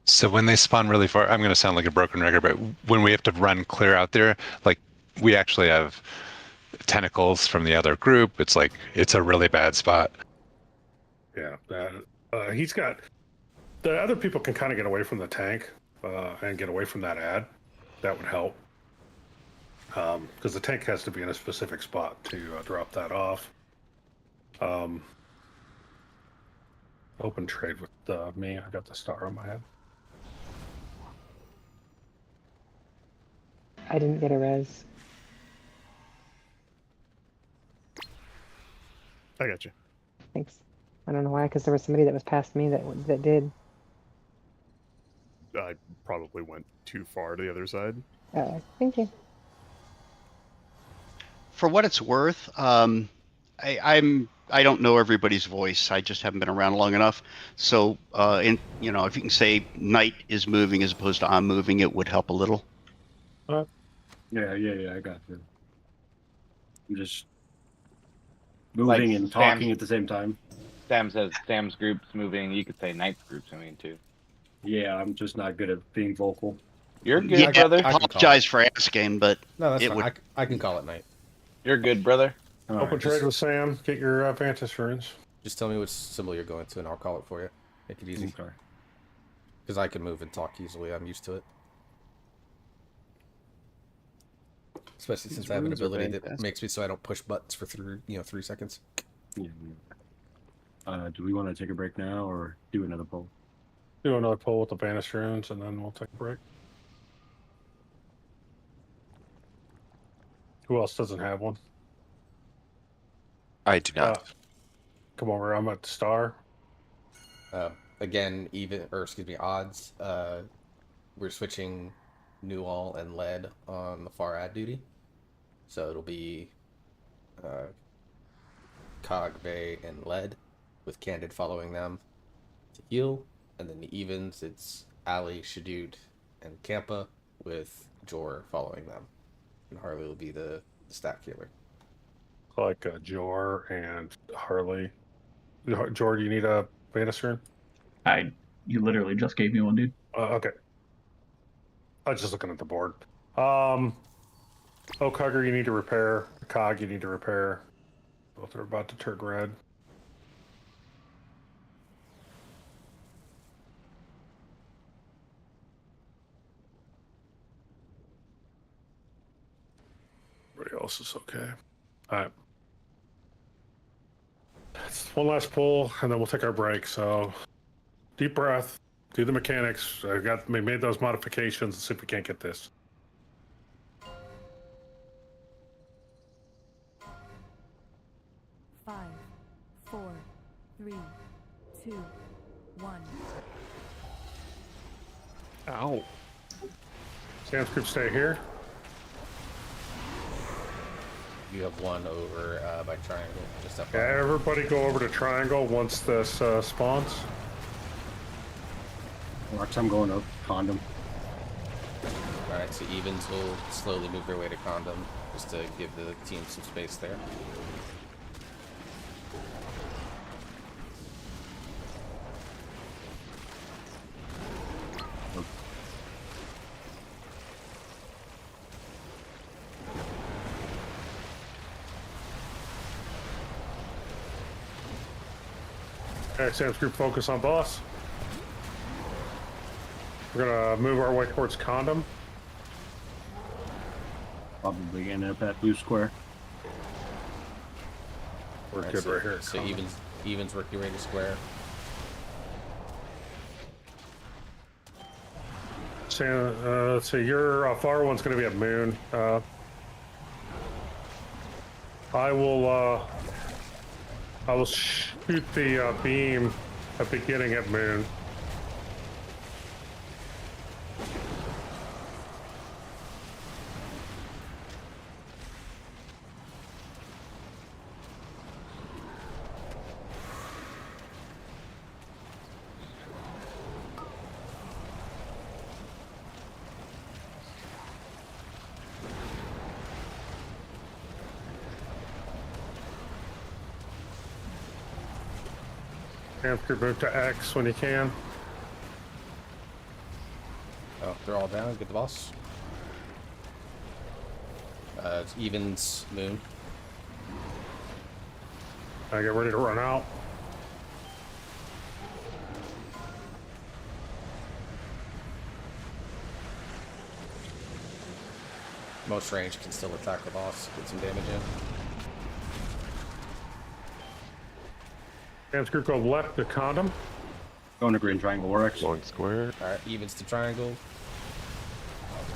So when they spawn really far, I'm going to sound like a broken record, but when we have to run clear out there, like we actually have tentacles from the other group. It's like, it's a really bad spot. Yeah, he's got the other people can kind of get away from the tank and get away from that ad. That would help because the tank has to be in a specific spot to drop that off. Open trade with me. I got the star on my head. I didn't get a res. I got you. Thanks. I don't know why, because there was somebody that was past me that did. I probably went too far to the other side. Thank you. For what it's worth, I don't know everybody's voice. I just haven't been around long enough. So, if you can say Knight is moving as opposed to I'm moving, it would help a little. Yeah, I got you. I'm just moving and talking at the same time. Sam says Sam's group's moving. You could say Knight's group's moving too. Yeah, I'm just not good at being vocal. You're good, brother. I apologize for asking, but no, that's fine. I can call it Knight. You're good, brother. Open trade with Sam. Get your Vantage Runes. Just tell me which symbol you're going to, and I'll call it for you. Make it easy. Because I can move and talk easily. I'm used to it. Especially since I have an ability that makes me so I don't push buttons for 3 seconds. Yeah. Do we want to take a break now or do another poll? Do another poll with the Vantage Runes, and then we'll take a break. Who else doesn't have one? I do not. Come over. I'm at the star. Again, odds. We're switching Newell and lead on the far ad duty. So it'll be Cog, Bay, and lead, with Candid following them to heal. And then the evens, it's Ali, Shadut, and Kampa, with Jor following them. And Harley will be the stack healer. Like Jor and Harley. Jor, do you need a Vantage Rune? You literally just gave me one, dude. Okay. I was just looking at the board. Cogger, you need to repair. Cog, you need to repair. Both are about to turn red. Everybody else is okay. All right. One last pull, and then we'll take our break. So deep breath. Do the mechanics. We made those modifications. Let's see if we can't get this. Five, 4, 3, 2, 1. Ow. Sam's group stay here. You have one over by triangle. Just up. Yeah, everybody go over to triangle once this spawns. Watch, I'm going up condom. Alright, so evens will slowly move their way to condom, just to give the team some space there. Okay, Sam's group focus on boss. We're gonna move our way towards condom. Probably end up at blue square. We're Alright, good so, right here. So evens work your way to square. Sam, let's see, your far one's gonna be at moon. I will shoot the beam at beginning at moon. Hamster move to X when you can. Oh, they're all down. Get the boss. It's evens moon. I get ready to run out. Most range can still attack the boss. Get some damage in. Sam's group go left to condom. Going to green triangle or X. Going square. Alright, evens to triangle.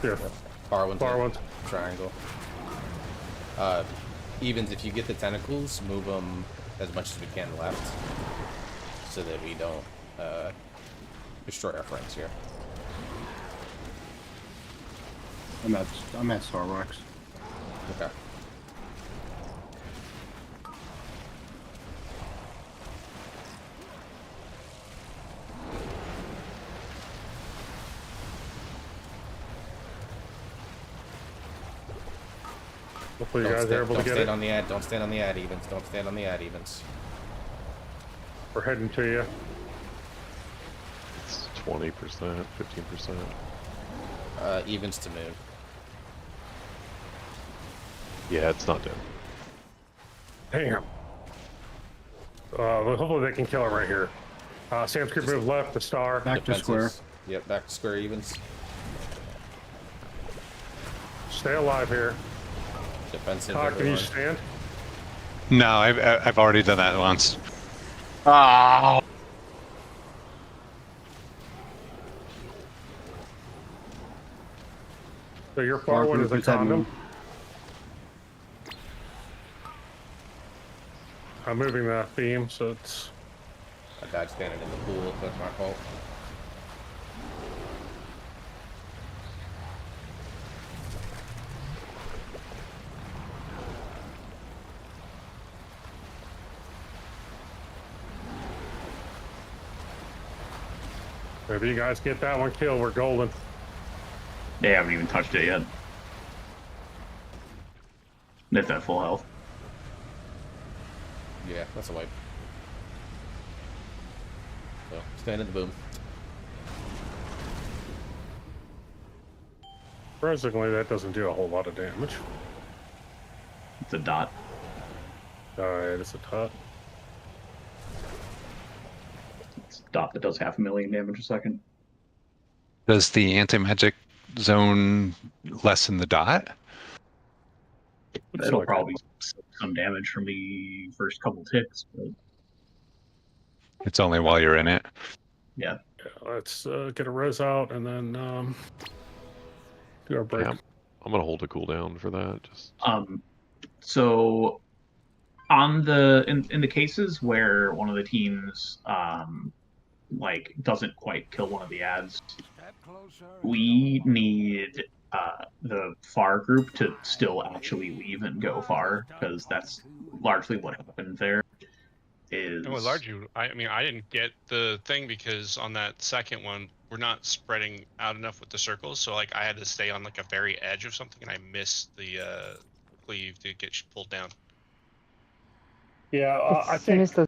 Yeah. Far one. Far ones. Triangle. Evens, if you get the tentacles, move them as much as we can left, so that we don't destroy our friends here. I'm at Starbucks. Okay. Hopefully you guys are able to get it. Don't stand on the ad. Don't stand on the ad evens. Don't stand on the ad evens. We're heading to you. It's 20%, 15%. Evens to moon. Yeah, it's not dead. Damn. Well, hopefully they can kill it right here. Sam's group move left to star. Back to square. Yep, back to square evens. Stay alive here. Defensive. Todd, can you stand? No, I've already done that once. Oh. So your far one is a condom. I'm moving that beam, so it's... I died standing in the pool. That's my fault. If you guys get that one killed, we're golden. They haven't even touched it yet. It's at full health. Yeah, that's a wipe. So, stand in the boom. Surprisingly, that doesn't do a whole lot of damage. It's a dot. Alright, it's a dot. It's a dot that does 500,000 damage a second. Does the anti-magic zone lessen the dot? It'll probably some damage from the first couple ticks, but It's only while you're in it. Yeah. Let's get a res out and then do our break. Yeah, I'm gonna hold a cooldown for that. Just So on the in the cases where one of the teams like doesn't quite kill one of the ads, we need the far group to still actually leave and go far, because that's largely what happened there. Is Oh, largely, I mean, I didn't get the thing because on that second one, we're not spreading out enough with the circles. So like, I had to stay on like a very edge of something, and I missed the cleave to get pulled down. Yeah, I As soon think as those,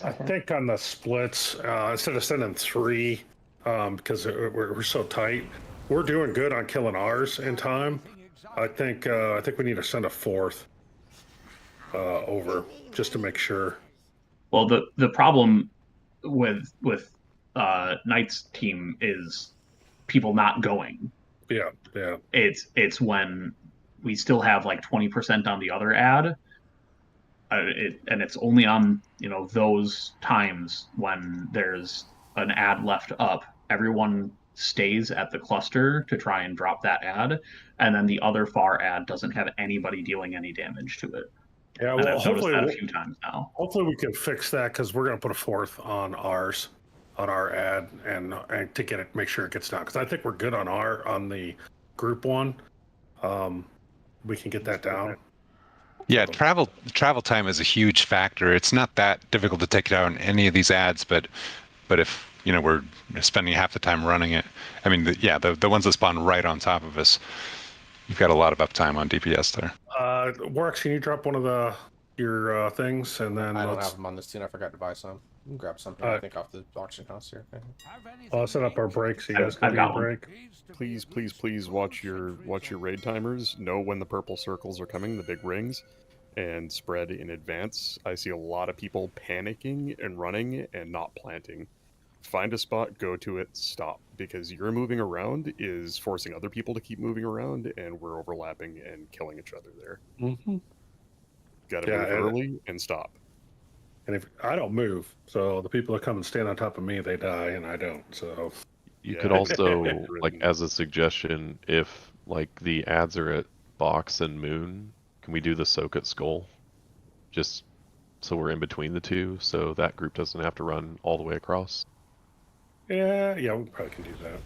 I think on the splits, instead of sending 3, because we're so tight, we're doing good on killing ours in time. I think we need to send a 4th over just to make sure. Well, the problem with Knight's team is people not going. Yeah. It's when we still have like 20% on the other ad, and it's only on those times when there's an ad left up. Everyone stays at the cluster to try and drop that ad, and then the other far ad doesn't have anybody dealing any damage to it. Yeah, And well, I've noticed that a few times now. Hopefully we can fix that, because we're going to put a 4th on ours, on our ad, and to get it, make sure it gets down. Because I think we're good on the group one. We can get that down. Yeah, travel time is a huge factor. It's not that difficult to take it out in any of these ads, but if we're spending half the time running it, I mean, the ones that spawn right on top of us, you've got a lot of uptime on DPS there. Works. Can you drop one of your things, and then I don't have them on this tune. I forgot to buy some. You can grab something, I think, off the auction house here. I'll set up our breaks. So you guys can get a break. Please watch your raid timers. Know when the purple circles are coming, the big rings, and spread in advance. I see a lot of people panicking and running and not planting. Find a spot, go to it, stop, because your moving around is forcing other people to keep moving around, and we're overlapping and killing each other there. Mm-hmm. Got to move early and stop. And if I don't move, so the people that come and stand on top of me, they die, and I don't. So you could also, like, as a suggestion, if like the ads are at box and moon, can we do the soak at skull? Just so we're in between the two, so that group doesn't have to run all the way across. Yeah, we probably can do that.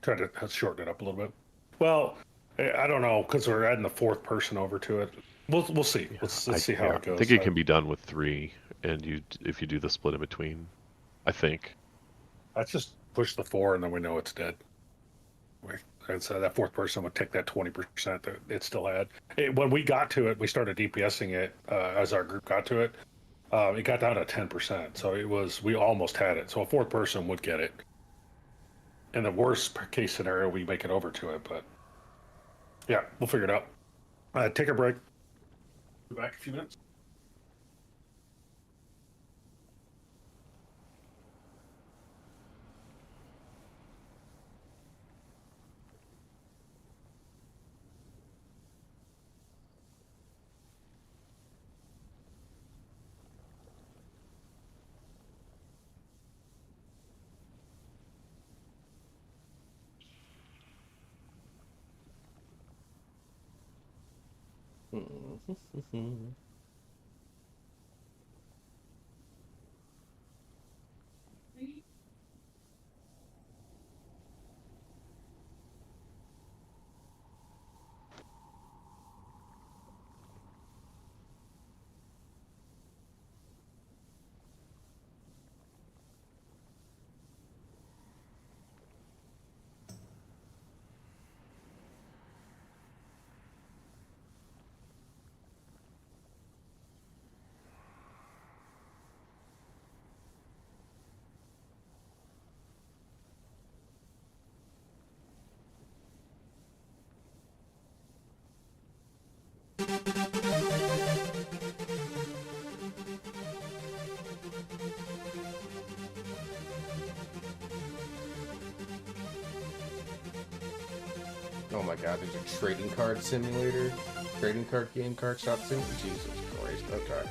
Try to shorten it up a little bit. Well, I don't know, because we're adding the 4th person over to it. We'll see. Let's see how it goes. I think it can be done with 3, and if you do the split in between, I think. Let's just push the 4, and then we know it's dead. And so that 4th person would take that 20% that it still had. When we got to it, we started DPSing it as our group got to it. It got down to 10%, so we almost had it. So a 4th person would get it. In the worst case scenario, we make it over to it, but yeah, we'll figure it out. Take a break. Be back in a few minutes. Oh my god, there's a trading card simulator? Trading card game card shop simulator? Jesus Christ, okay.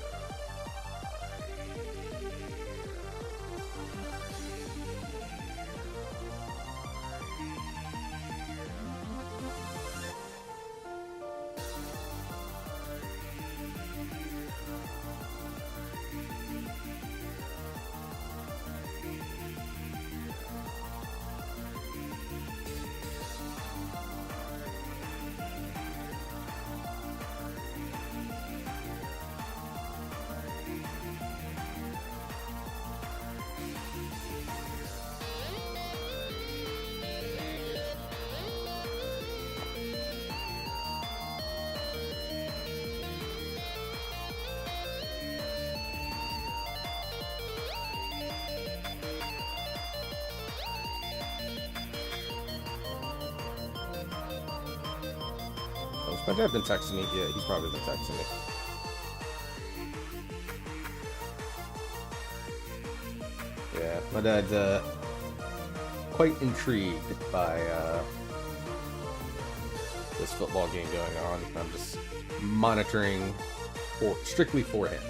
My dad been texting me. Yeah, he's probably been texting me. Yeah, my dad's quite intrigued by this football game going on. I'm just monitoring strictly for him.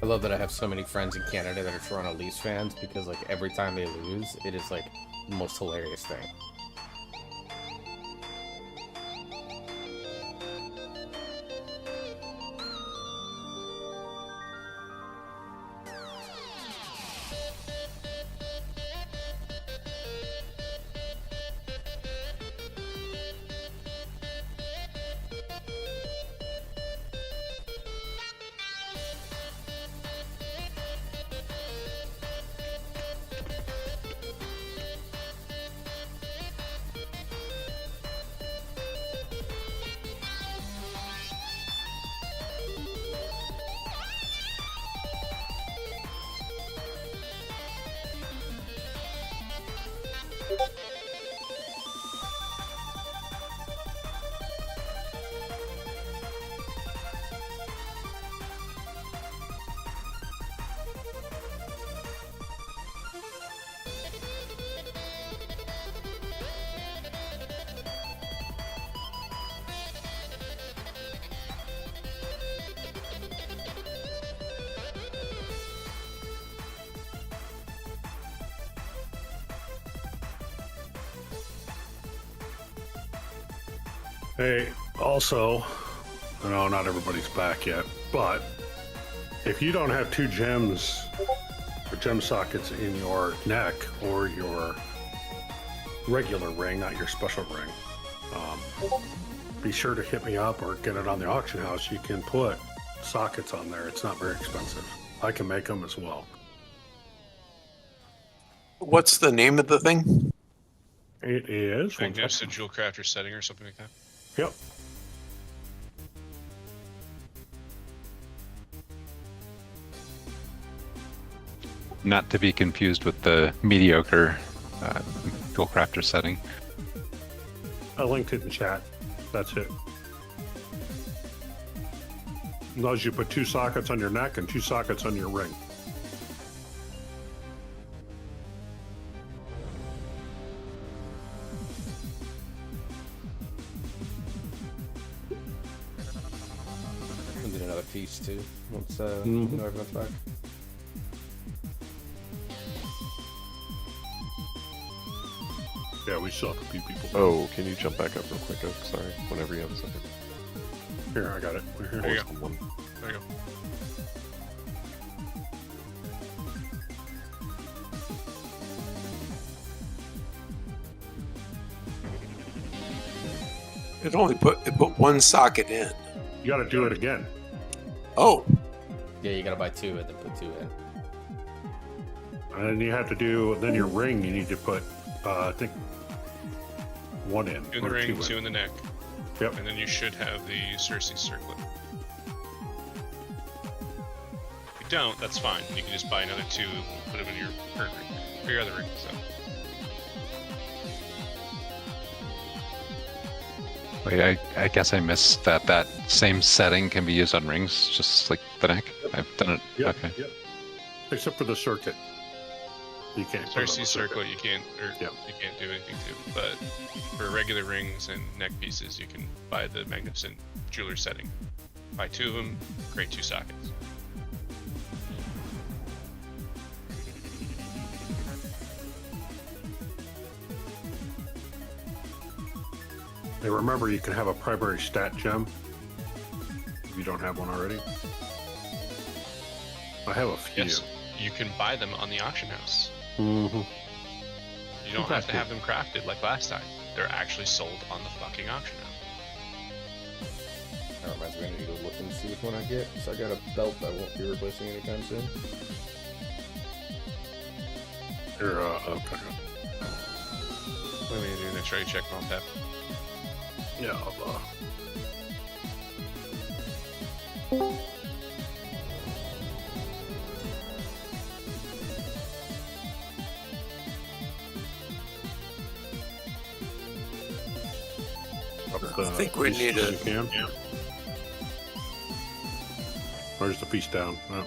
I love that I have so many friends in Canada that are Toronto Leafs fans because, like, every time they lose, it is, like, the most hilarious thing. Hey, also, I know not everybody's back yet, but if you don't have 2 gems or gem sockets in your neck or your regular ring, not your special ring, be sure to hit me up or get it on the auction house. You can put sockets on there. It's not very expensive. I can make them as well. What's the name of the thing? It is Magnificent Jewel Crafter setting or something like that. Yep. Not to be confused with the mediocre Jewel Crafter setting. I linked it in chat. That's it. As long as you put 2 sockets on your neck and 2 sockets on your ring. We'll do another piece too once everyone's back. Yeah, we still have a few people. Oh, can you jump back up real quick, Oak? Sorry, whenever you have a second. Here, I got it. We're here. There you go. There you go. It put 1 socket in. You got to do it again. Oh. Yeah, you gotta buy 2 and then put 2 in. And then you have to do, then your ring, you need to put, I think, 1 in. 2 in the ring, 2 in the neck. Yep. And then you should have the Cersei circlet. If you don't, that's fine. You can just buy another 2 and put them in your current ring, or your other ring. So. Wait, I guess I missed that that same setting can be used on rings, just like the neck. I've done it. Yep, Okay. yep. Except for the circuit. You can't. put it on Cersei the circlet, you can't, or Yep. you can't do anything to. But for regular rings and neck pieces, you can buy the Magnificent Jeweler setting. Buy 2 of them, create 2 sockets. And remember, you can have a primary stat gem if you don't have one already. I have a few. Yes, you can buy them on the auction house. Mm-hmm. You don't have to have them crafted like last time. They're actually sold on the fucking auction house. That reminds me, I need to go look and see which one I get. So I got a belt I won't be replacing anytime soon. Here, okay. What are we doing next? Ready? Check on tap. Yeah, I think we need a. Where's the piece down? Oh.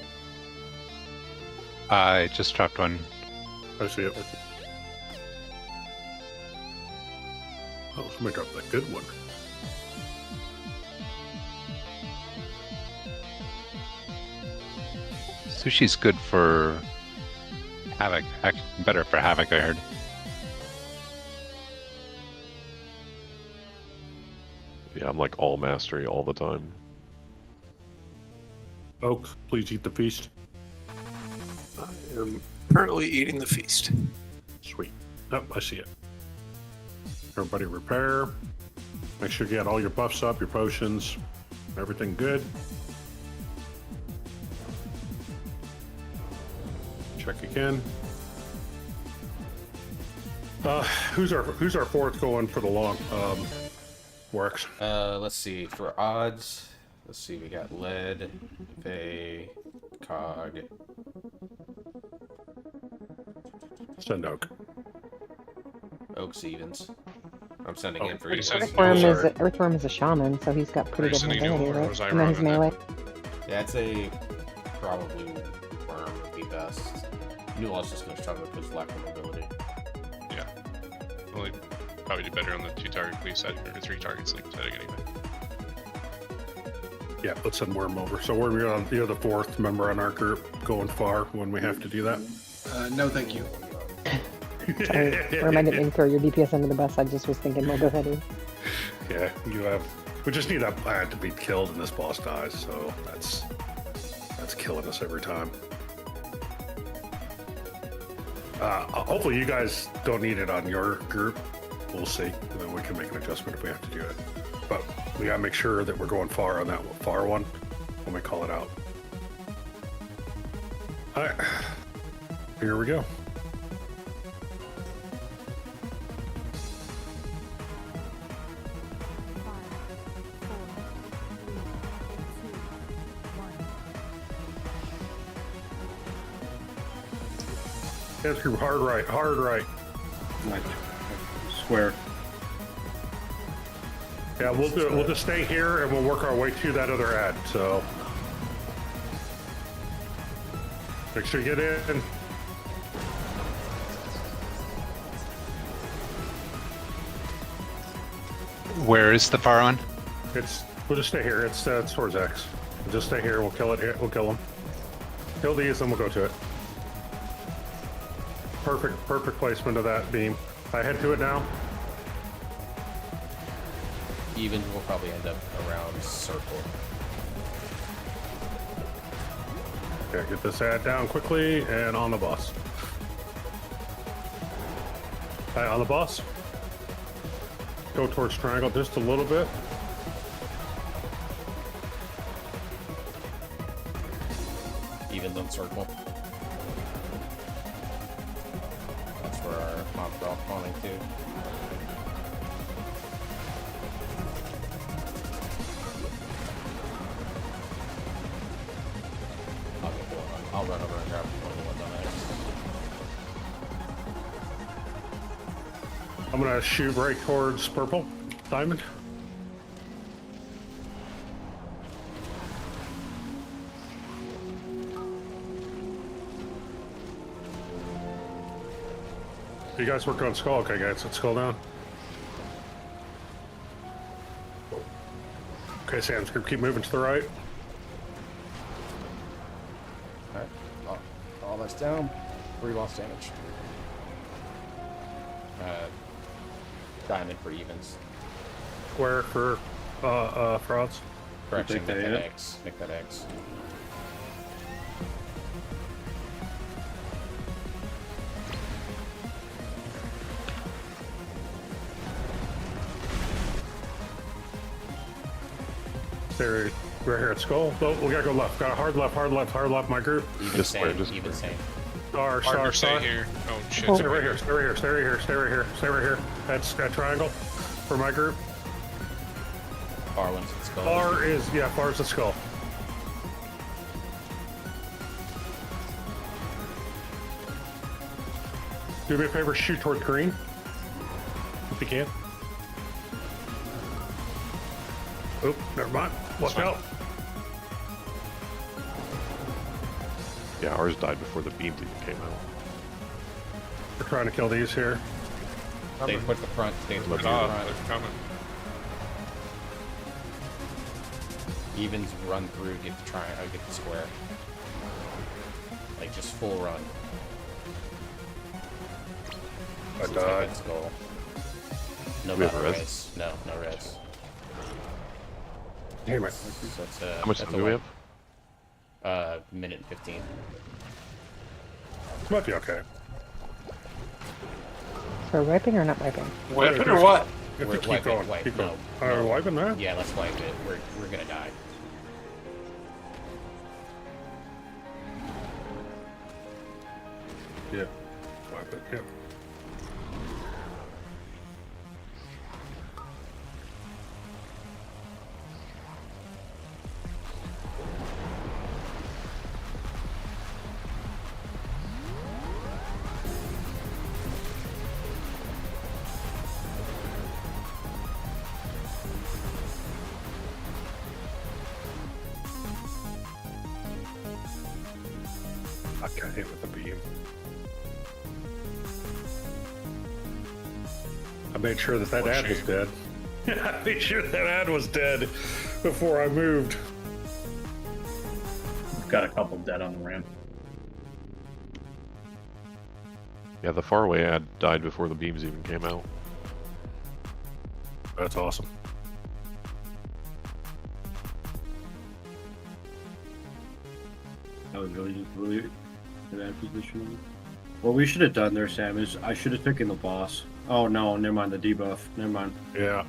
I just dropped one. I see it. Oh, somebody dropped that good one. Sushi's good for Havoc. Better for Havoc, I heard. Yeah, I'm like all mastery all the time. Oak, please eat the feast. I am currently eating the feast. Sweet. Oh, I see it. Everybody repair. Make sure you got all your buffs up, your potions, everything good. Check again. Who's our 4th going for the long works? Let's see. For odds, let's see. We got lead, Faye, Cog. Send Oak. Oak's evens. I'm sending in for you evens. send- Earthworm is a shaman, so he's got pretty good sending mobility, Neil or right? was I And then wrong his on that? melee. Yeah, I'd say probably Worm would be best. Newell's just going to struggle with his lack of mobility. Yeah. Well, he'd probably do better on the 2-target cleave setting or the 3-target sleep setting anyway. Yeah, let's send Worm over. So we're on the other 4th member on our group going far when we have to do that. No, thank you. Reminded me to throw your DPS under the bus. I just was thinking mobility. Yeah, you have. We just need that plant to be killed and this boss dies, so that's killing us every time. Hopefully you guys don't need it on your group. We'll see. And then we can make an adjustment if we have to do it. But we gotta make sure that we're going far on that far one when we call it out. All right, here we go. Get through hard right, hard right. Like, square. Yeah, we'll do it. We'll just stay here and we'll work our way to that other ad. So make sure you get in. Where is the far one? We'll just stay here. It's towards X. We'll just stay here. We'll kill it here. We'll kill him. Kill these, then we'll go to it. Perfect placement of that beam. I head to it now. Evens will probably end up around circle. Okay, get this ad down quickly and on the boss. All right, on the boss. Go towards triangle just a little bit. Evens on circle. spawning too. I'll run over and grab one of the ones on X. I'm gonna shoot right towards purple. Diamond. You guys work on skull. Okay, guys, let's skull down. Okay, Sam's group, keep moving to the right. Alright, almost down. 3 lost damage. Diamond for evens. Square for frauds. Correction, Make make that that X. X. Make that X. There, right here at skull. Oh, we gotta go left. Got a hard left, my group. Even same. Star. Stay here. Oh shit. Stay right here. Stay right here. That's that triangle for my group. Far one's at skull. Far is the skull. Do me a favor, shoot toward green. If you can. Oop, never mind. Watch out. Yeah, ours died before the beams even came out. We're trying to kill these here. Stay put the front. Stay put the They're front. coming. Evens run through, get the get the square. Like just full run. I died. Skull. No We have battle res? res. No res. Damn it. So that's, How much that's time do we have? Minute and 15. Might be okay. So wiping or not wiping? Weapon or what? If we We're keep wiping, going. wipe, Keep no, going. Are we wiping that? Yeah, let's wipe it. We're gonna die. Yeah. Wipe it. Yep. I got hit with the beam. I made sure that ad was dead. I made sure that ad was dead before I moved. We've got a couple dead on the ramp. Yeah, the faraway ad died before the beams even came out. That's awesome. That was really in that position. What we should have done there, Sam, is I should have taken the boss. Oh no, never mind the debuff. Never mind. Yeah.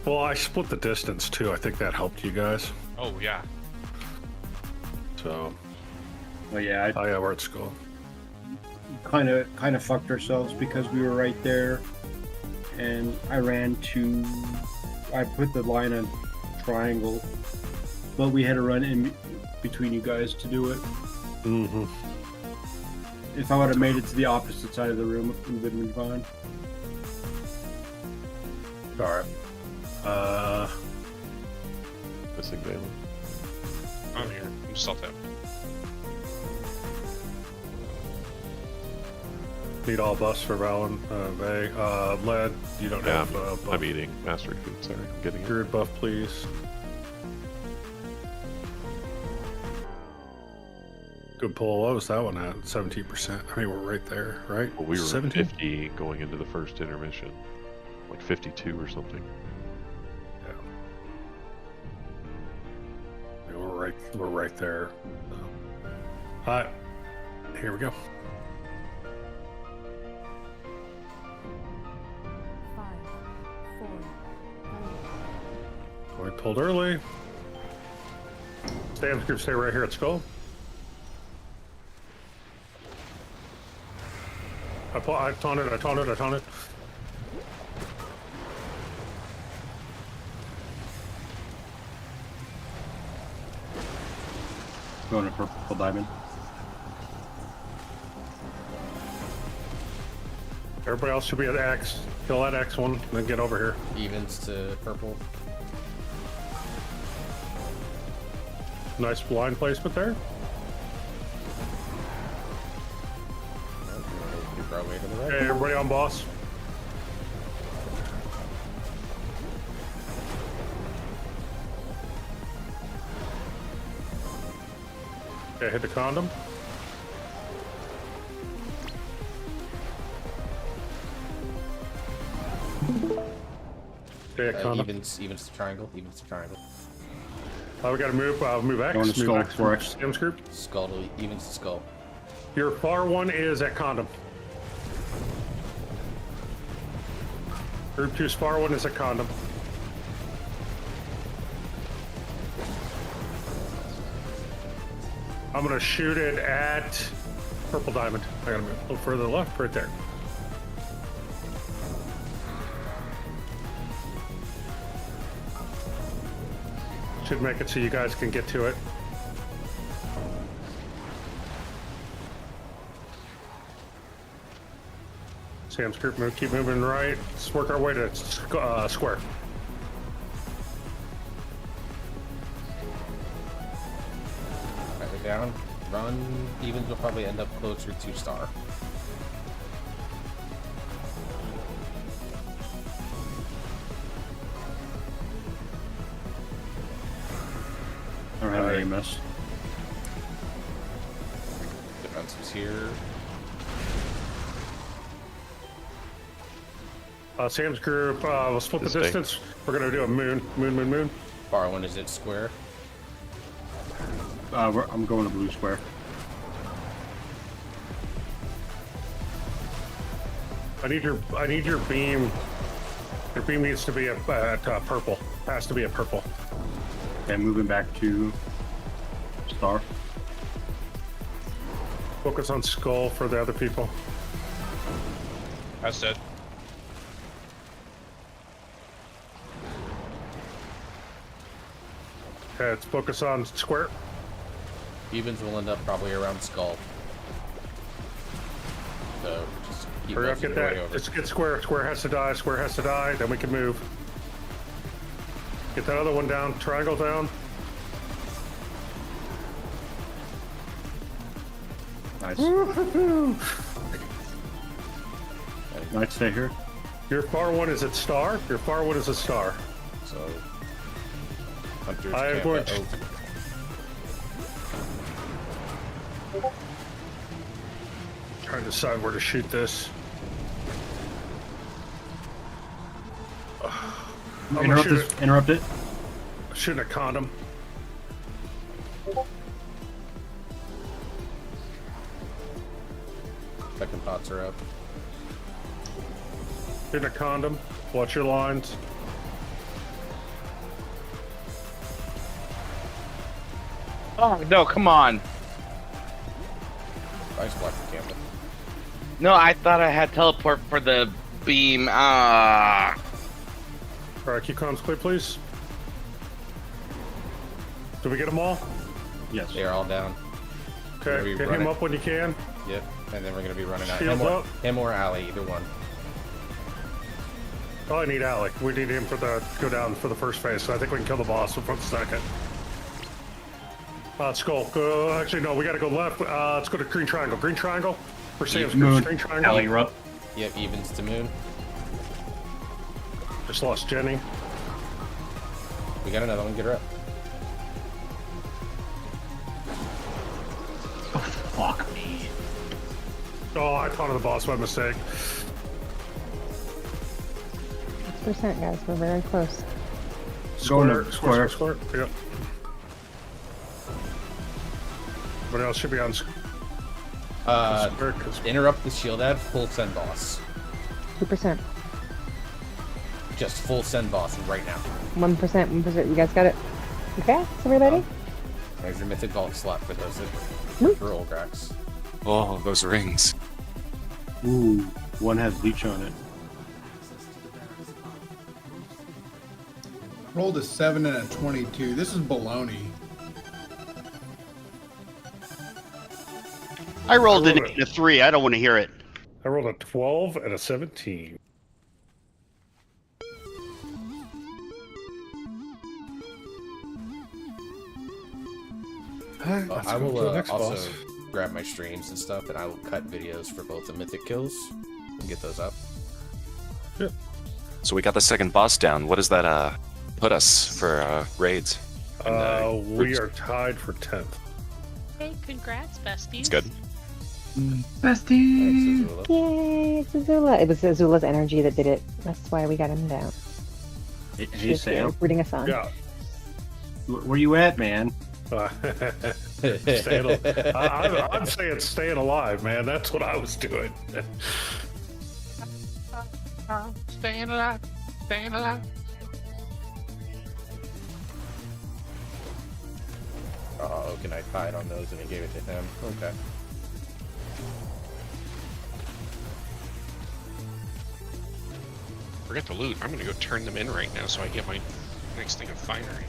Well, I split the distance too. I think that helped you guys. Oh yeah. So. Well, yeah, we're at school. kind of fucked ourselves because we were right there, and I put the line on triangle, but we had to run in between you guys to do it. Mm-hmm. If I would have made it to the opposite side of the room, it would have been fine. All right. Missing Valen. I'm here. I'm just off that. Need all buffs for Valen. Lead, you don't Yeah, have buff. I'm eating mastery food. Sorry, I'm getting it. Druid buff, please. Good pull. What was that one at? 17%. I mean, we're right there, right? Well, we were 17? 50 going into the first intermission, like 52 or something. Yeah, we're right there. All right, here we go. 5, 4, We pulled early. Stan's group stay right here at Skull. I taunted. Going to purple diamond. Everybody else should be at X. Kill that X one, then get over here. Evens to purple. Nice blind placement there. Hey, everybody on boss. Okay, hit the condom. Okay, condom. Evens to triangle. Evens to triangle. We gotta move X. Going to skull X for X. Sam's group. Skull to evens to skull. Your far one is at condom. Group 2's far one is at condom. I'm gonna shoot it at purple diamond. I gotta move a little further left, right there. Should make it so you guys can get to it. Sam's group move, keep moving right. Let's work our way to square. Right, we're down. Run. Evens will probably end up closer to star. I don't have any miss. Defense was here. Sam's group, we'll split the distance. We're gonna do a moon. Far one is it square? I'm going to blue square. I need your beam. Your beam needs to be at purple. Has to be at purple. Okay, moving back to star. Focus on skull for the other people. That's dead. Okay, let's focus on square. Evens will end up probably around skull. So just keep Hurry up, moving get your way that. over. Just get square. Square has to die. Square has to die. Then we can move. Get that other one down. Triangle down. Nice. Nice, stay here. Your far one is at star. Your far one is a star. So hunters I am can't going let to. open. Trying to decide where to shoot this. Interrupt it. Shooting a condom. Second pots are up. Shooting a condom. Watch your lines. Oh no! Come on. Ice block the camera. No, I thought I had teleport for the beam. Ah. All right, keep comms clear, please. Did we get them all? Yes. They're all down. Okay, get him up when you can. Yep, and then we're gonna be running out. Shields up. Him or Alley, either one. Oh, I need Alec. We need him for the go down for the first phase. So I think we can kill the boss for the second. Skull. Actually, no, we got to go left. Let's go to green triangle. Green triangle. For Sam's group. Green triangle. Alley, you're up. Yep, evens to moon. Just lost Jenny. We got another one. Get her up. Fuck me. Oh, I thought of the boss by mistake. 6%, guys. We're very close. Square. Yep. What else should be on? Interrupt the shield ad. Full send boss. 2%. Just full send boss right now. 1%. You guys got it? Okay, everybody? There's your mythic vault slot for those that for old cracks. Oh, those rings. Ooh, one has leech on it. Rolled a 7 and a 22. This is baloney. I rolled an 8 and a 3. I don't want to hear it. I rolled a 12 and a 17. I will also grab my streams and stuff, and I will cut videos for both the mythic kills and get those up. Yeah. So we got the second boss down. What does that put us for raids? We are tied for 10th. Hey, congrats, besties. It's good. Bestie! Yay, it's Azula. It was Azula's energy that did it. That's why we got him down. Hey, Sam. Reading a song. Yeah. Where you at, man? I'm saying staying alive, man. That's what I was doing. Staying alive. Staying alive. Oh, can I fight on those? And he gave it to him. Okay. Forget the loot. I'm gonna go turn them in right now so I get my next thing of finery.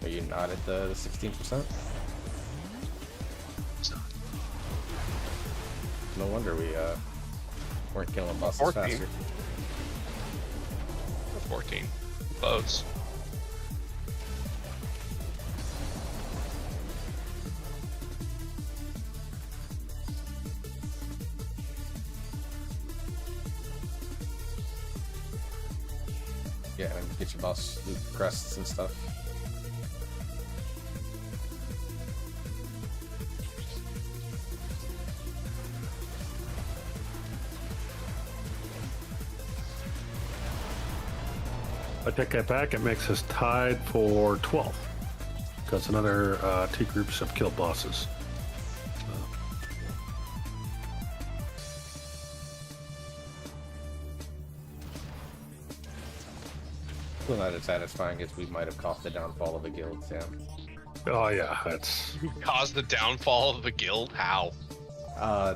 Are you not at the 16%? It's not. No wonder we weren't killing bosses 14. faster. 14. Close. Yeah, and get your boss loot crests and stuff. I take that back. It makes us tied for 12th. Because another 2 groups have killed bosses. Still not as satisfying as we might have caused the downfall of the guild, Sam. Oh yeah, that's... Caused the downfall of a guild? How?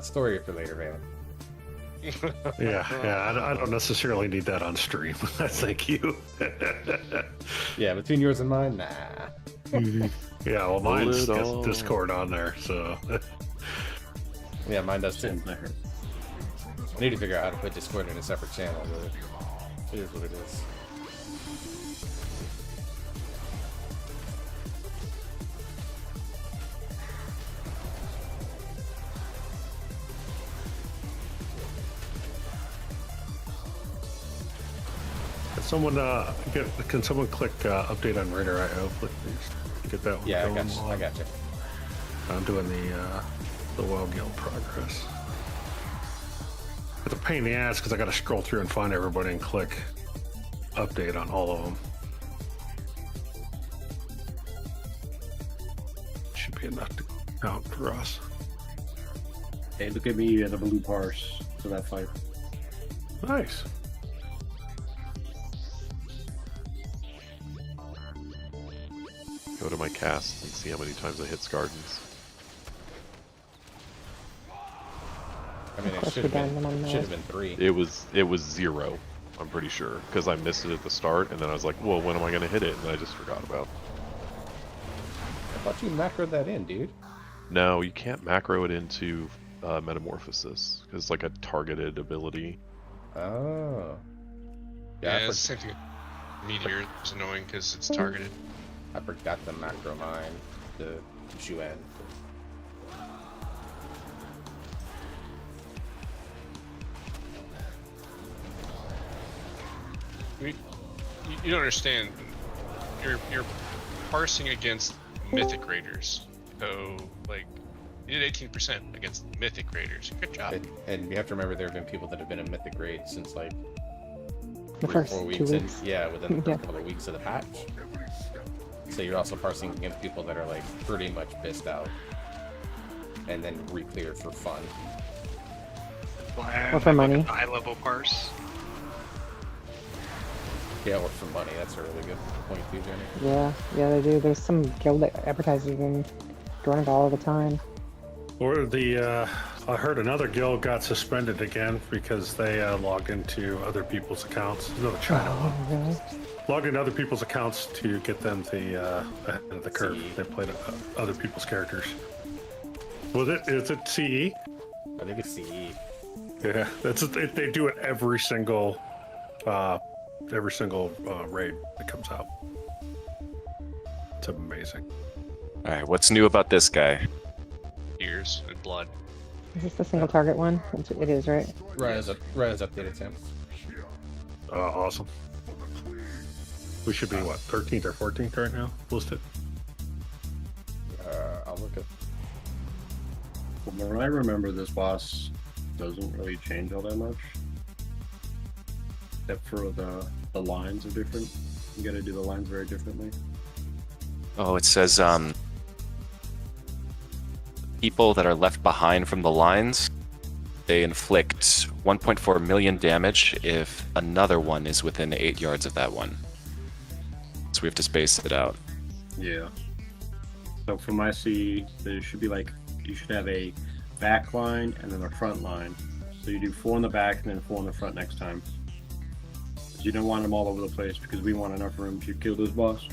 Story for later, man. yeah, I don't necessarily need that on stream. Thank you. Yeah, between yours and mine, nah. Yeah, well, mine's got Discord on there, so... Yeah, mine does too. I need to figure out how to put Discord in a separate channel, but it is what it is. Can someone click update on Raider IO, please? Get that one. Yeah, going I got you. I'm doing the Wild Guild progress. It's a pain in the ass because I got to scroll through and find everybody and click update on all of them. Should be enough to count for us. Hey, look at me at a blue parse for that fight. Nice. Go to my cast and see how many times I hit Scardens. I mean, it should have been 3. It was 0. I'm pretty sure because I missed it at the start, and then I was like, "Well, when am I going to hit it?" And I just forgot about. I thought you macroed that in, dude. No, you can't macro it into Metamorphosis because it's like a targeted ability. Oh. Yeah, it's the same thing. Meteor is annoying because it's targeted. I forgot the macro mine, the Juan. You don't understand. You're parsing against Mythic Raiders, so like you did 18% against Mythic Raiders. Good job. And you have to remember there have been people that have been in Mythic Raid since like The 3 or first 4 2 weeks. weeks. Within the first couple of weeks of the patch. So you're also parsing against people that are like pretty much pissed out, and then re-cleared for fun. Or for money. High level parse. Yeah, or for money. That's a really good point too, Jenny. Yeah, they do. There's some guild that advertises them doing it all the time. Or I heard another guild got suspended again because they logged into other people's accounts. Another China one. Really? Logged into other people's accounts to get them ahead of the curve. They played other people's characters. Is it CE? I think it's CE. Yeah, they do it every single raid that comes out. It's amazing. All right, what's new about this guy? Ears and blood. Is this the single target one? It is, right? Rise updated, Sam. Awesome. We should be, what, 13th or 14th right now? Listed? I'll look at... From what I remember, this boss doesn't really change all that much. Except for the lines are different. You gotta do the lines very differently. Oh, it says people that are left behind from the lines, they inflict 1.4 million damage if another one is within 8 yards of that one. So we have to space it out. Yeah. So from my see, there should be like, you should have a back line and then a front line. So you do 4 in the back and then 4 in the front next time. You don't want them all over the place because we want enough room to kill this boss.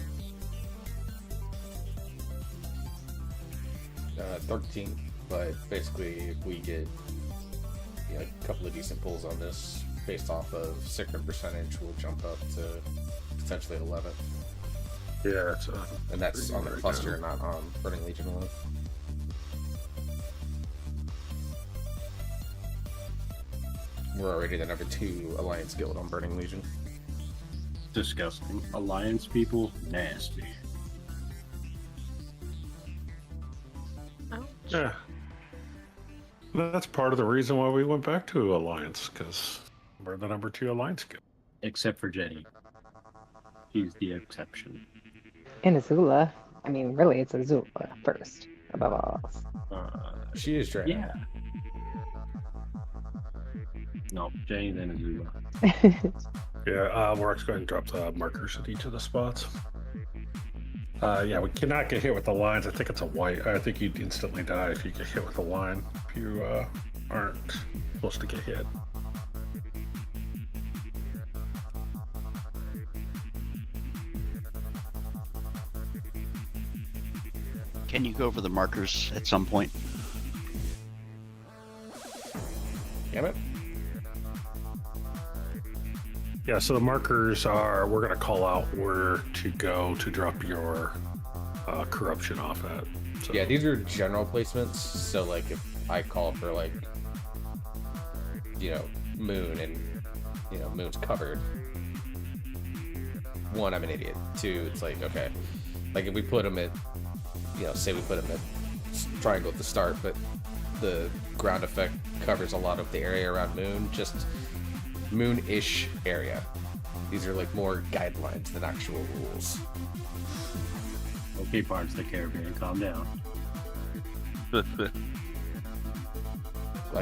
13th, but basically if we get a couple of decent pulls on this based off of sicker percentage, we'll jump up to potentially 11th. Yeah, and that's on the cluster, not on Burning Legion alone. We're already the number 2 Alliance guild on Burning Legion. Disgusting. Alliance people, nasty. Yeah. That's part of the reason why we went back to Alliance, because we're the number 2 Alliance guild. Except for Jenny. He's the exception. And Azula. I mean, really, it's Azula first, above all else. She is Dragon. Yeah. No, Jenny then Azula. Yeah, we're actually going to drop the markers at each of the spots. Yeah, we cannot get hit with the lines. I think it's a white. I think you'd instantly die if you get hit with a line. If you aren't supposed to get hit. Can you go over the markers at some point? Damn it. Yeah, so the markers are, we're going to call out where to go to drop your corruption off at. So. Yeah, these are general placements. So, like, if I call for, like, Moon and, Moon's covered. 1, I'm an idiot. 2, it's like, okay. Like, if we put them at, say we put them at triangle at the start, but the ground effect covers a lot of the area around Moon, just Moon-ish area. These are like more guidelines than actual rules. Okay, Parts the Caribbean, calm down. Glad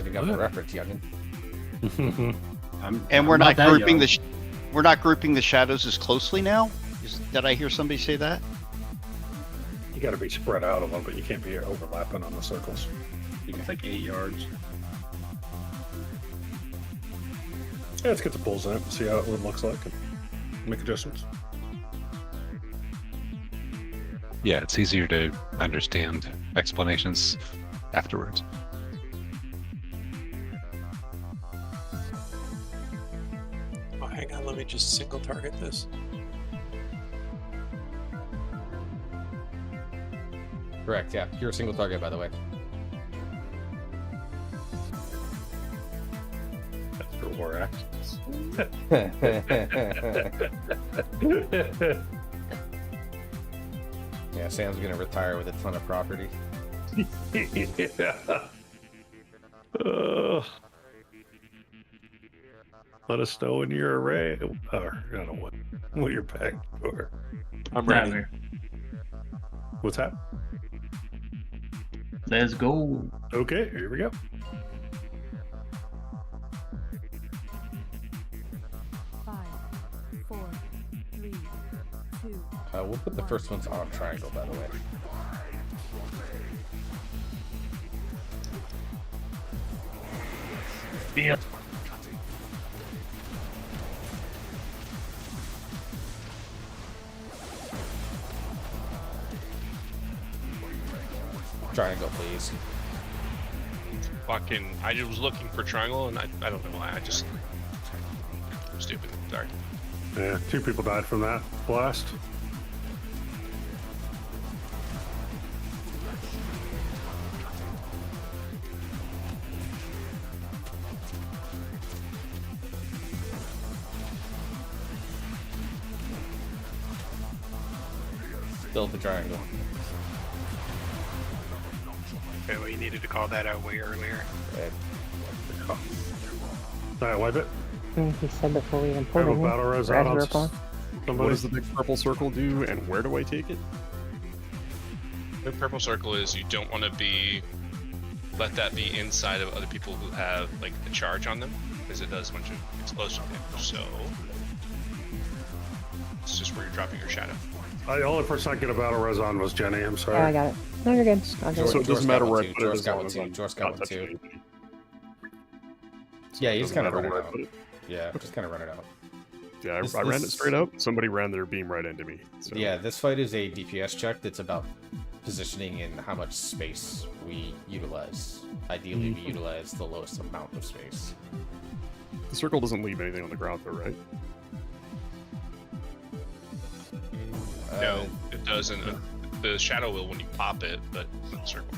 you got the reference, youngin. And we're not grouping we're not grouping the shadows as closely now. Did I hear somebody say that? You got to be spread out a little bit. You can't be overlapping on the circles. I think it's like 8 yards. Yeah, let's get the pulls in it and see how it looks like and make adjustments. Yeah, it's easier to understand explanations afterwards. Oh, hang on, let me just single target this. Correct, yeah. You're a single target, by the way. That's for war actions. Yeah, Sam's gonna retire with a ton of property. Yeah. Let us know when you're array, or I don't know what you're packed for. I'm ready. What's that? Let's go. Okay, here we go. We'll put the first ones on triangle, by the way. Yeah. Triangle, please. Fucking, I was looking for triangle, and I don't know why. I'm stupid. Sorry. Yeah, 2 people died from that blast. Build the triangle. Okay, well, you needed to call that out way earlier. Alright, wipe it. He said before we even I pulled have a him. battle res out on What does the big purple circle do, and where do I take it? The purple circle is you don't want to let that be inside of other people who have like the charge on them, because it does a bunch of explosive damage. So it's just where you're dropping your shadow. The only person I get a battle res on was Jenny. I'm sorry. Yeah, I got it. No, you're good. I'll get So it. it doesn't matter where I put it George as got long one as too. I'm George got not one touching too. anything. Yeah, you just kind of run it Doesn't matter out. where I put it. Yeah, just kind of run it out. Yeah, I This- ran it this- straight up. Somebody ran their beam right into me. So. Yeah, this fight is a DPS check that's about positioning and how much space we utilize. Ideally, we utilize the lowest amount of space. The circle doesn't leave anything on the ground, though, right? No, it doesn't. The shadow will when you pop it, but not the circle.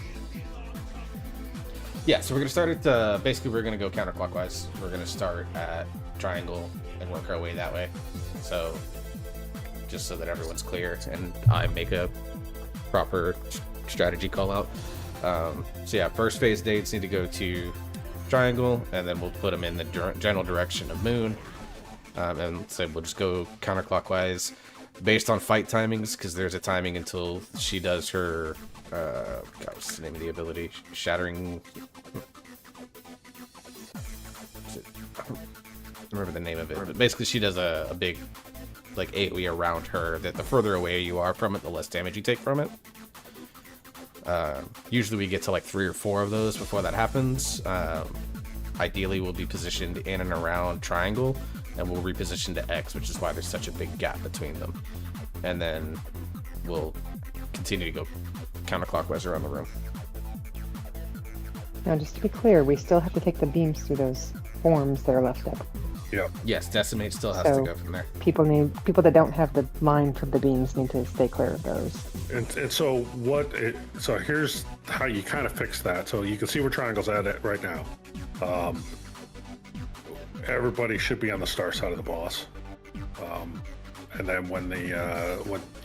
Yeah, so we're gonna start at basically we're gonna go counterclockwise. We're gonna start at triangle and work our way that way. So just so that everyone's clear and I make a proper strategy call out. So yeah, first phase dates need to go to triangle, and then we'll put them in the general direction of moon. And so we'll just go counterclockwise based on fight timings, because there's a timing until she does her God, what's the name of the ability? Shattering. I don't remember the name of it, but basically she does a big like AoE around her that the further away you are from it, the less damage you take from it. Usually we get to like 3 or 4 of those before that happens. Ideally we'll be positioned in and around triangle, and we'll reposition to X, which is why there's such a big gap between them. And then we'll continue to go counterclockwise around the room. Now, just to be clear, we still have to take the beams through those forms that are left up. Yeah. Yes, Decimate still has to go from there. People that don't have the line for the beams need to stay clear of those. And so so here's how you kind of fix that. So you can see where triangle's at it right now. Everybody should be on the star side of the boss. And then when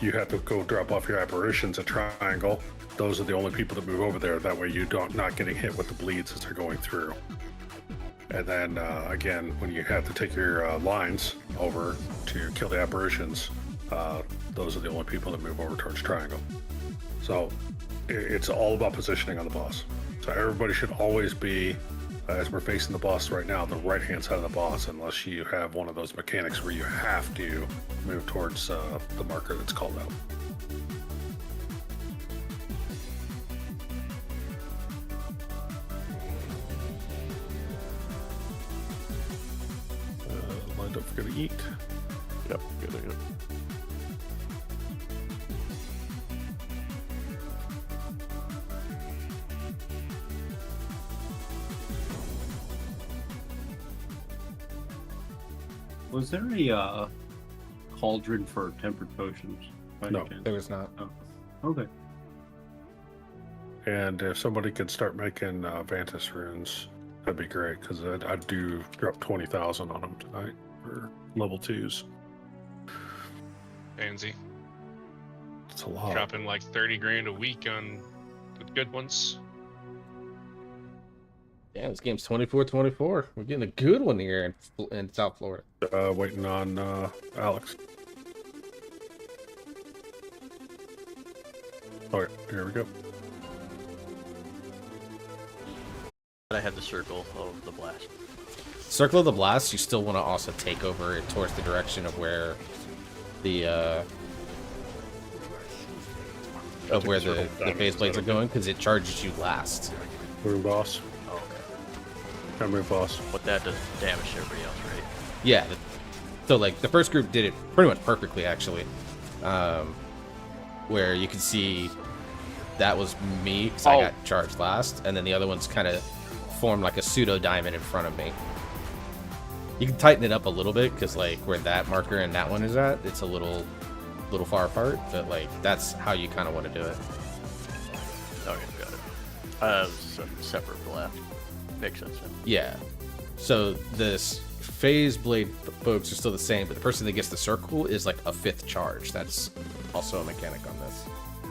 you have to go drop off your apparitions at triangle, those are the only people that move over there. That way you don't not getting hit with the bleeds as they're going through. And then again, when you have to take your lines over to kill the apparitions, those are the only people that move over towards triangle. So it's all about positioning on the boss. So everybody should always be, as we're facing the boss right now, the right-hand side of the boss, unless you have one of those mechanics where you have to move towards the marker that's called out. Don't forget to eat. Yep, good. Yep. Was there a cauldron for tempered potions? By No, any chance? there was not. Oh. Okay. And if somebody could start making Vantis runes, that'd be great, because I do drop 20,000 on them tonight for level 2s. Pansy. It's a lot. Dropping like 30 grand a week on the good ones. Yeah, this game's 24-24. We're getting a good one here in South Florida. Waiting on Alex. Okay, here we go. I had the circle of the blast. Circle of the Blast, you still want to also take over towards the direction of where the phase blades are going, because it charges you last. Room boss. Oh, okay. Gotta move boss. But that does damage to everybody else, right? Yeah. So like the first group did it pretty much perfectly, actually. Where you can see that was me because I got charged last, and then the other ones kind of formed like a pseudo diamond in front of me. You can tighten it up a little bit because like where that marker and that one is at, it's a little far apart, but like that's how you kind of want to do it. Okay, got it. Separate left. Makes sense. Yeah. So this phase blade folks are still the same, but the person that gets the circle is like a 5th charge. That's also a mechanic on this.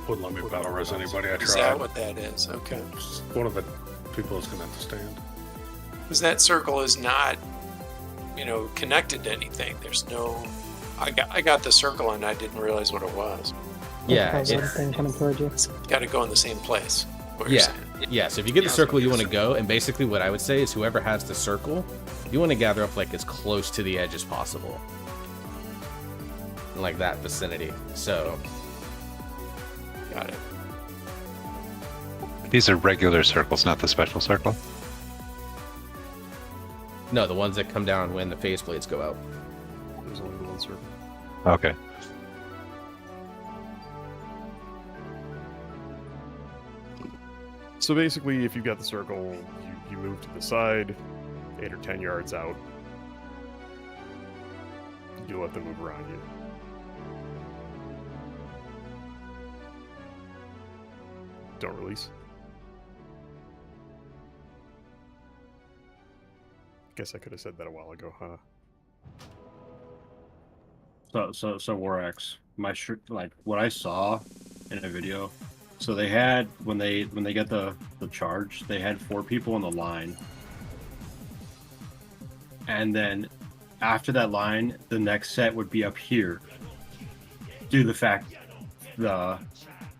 Wouldn't let me battle res anybody. I tried. Is that what that is? Okay. One of the people is gonna have to stand. Because that circle is not, connected to anything. There's no. I got the circle and I didn't realize what it was. Yeah, it's coming towards you. It's got to go in the same place. What you're saying. Yeah. So if you get the circle, you want to go, and basically what I would say is whoever has the circle, you want to gather up like as close to the edge as possible, in like that vicinity. So. Got it. These are regular circles, not the special circle. No, the ones that come down when the phase blades go out. There's only the one circle. Okay. So basically, if you've got the circle, you move to the side, 8 or 10 yards out. You let them move around you. Don't release. Guess I could have said that a while ago, huh? So Warax, like what I saw in a video. So they had when they get the charge, they had 4 people on the line, and then after that line, the next set would be up here. Due to the fact the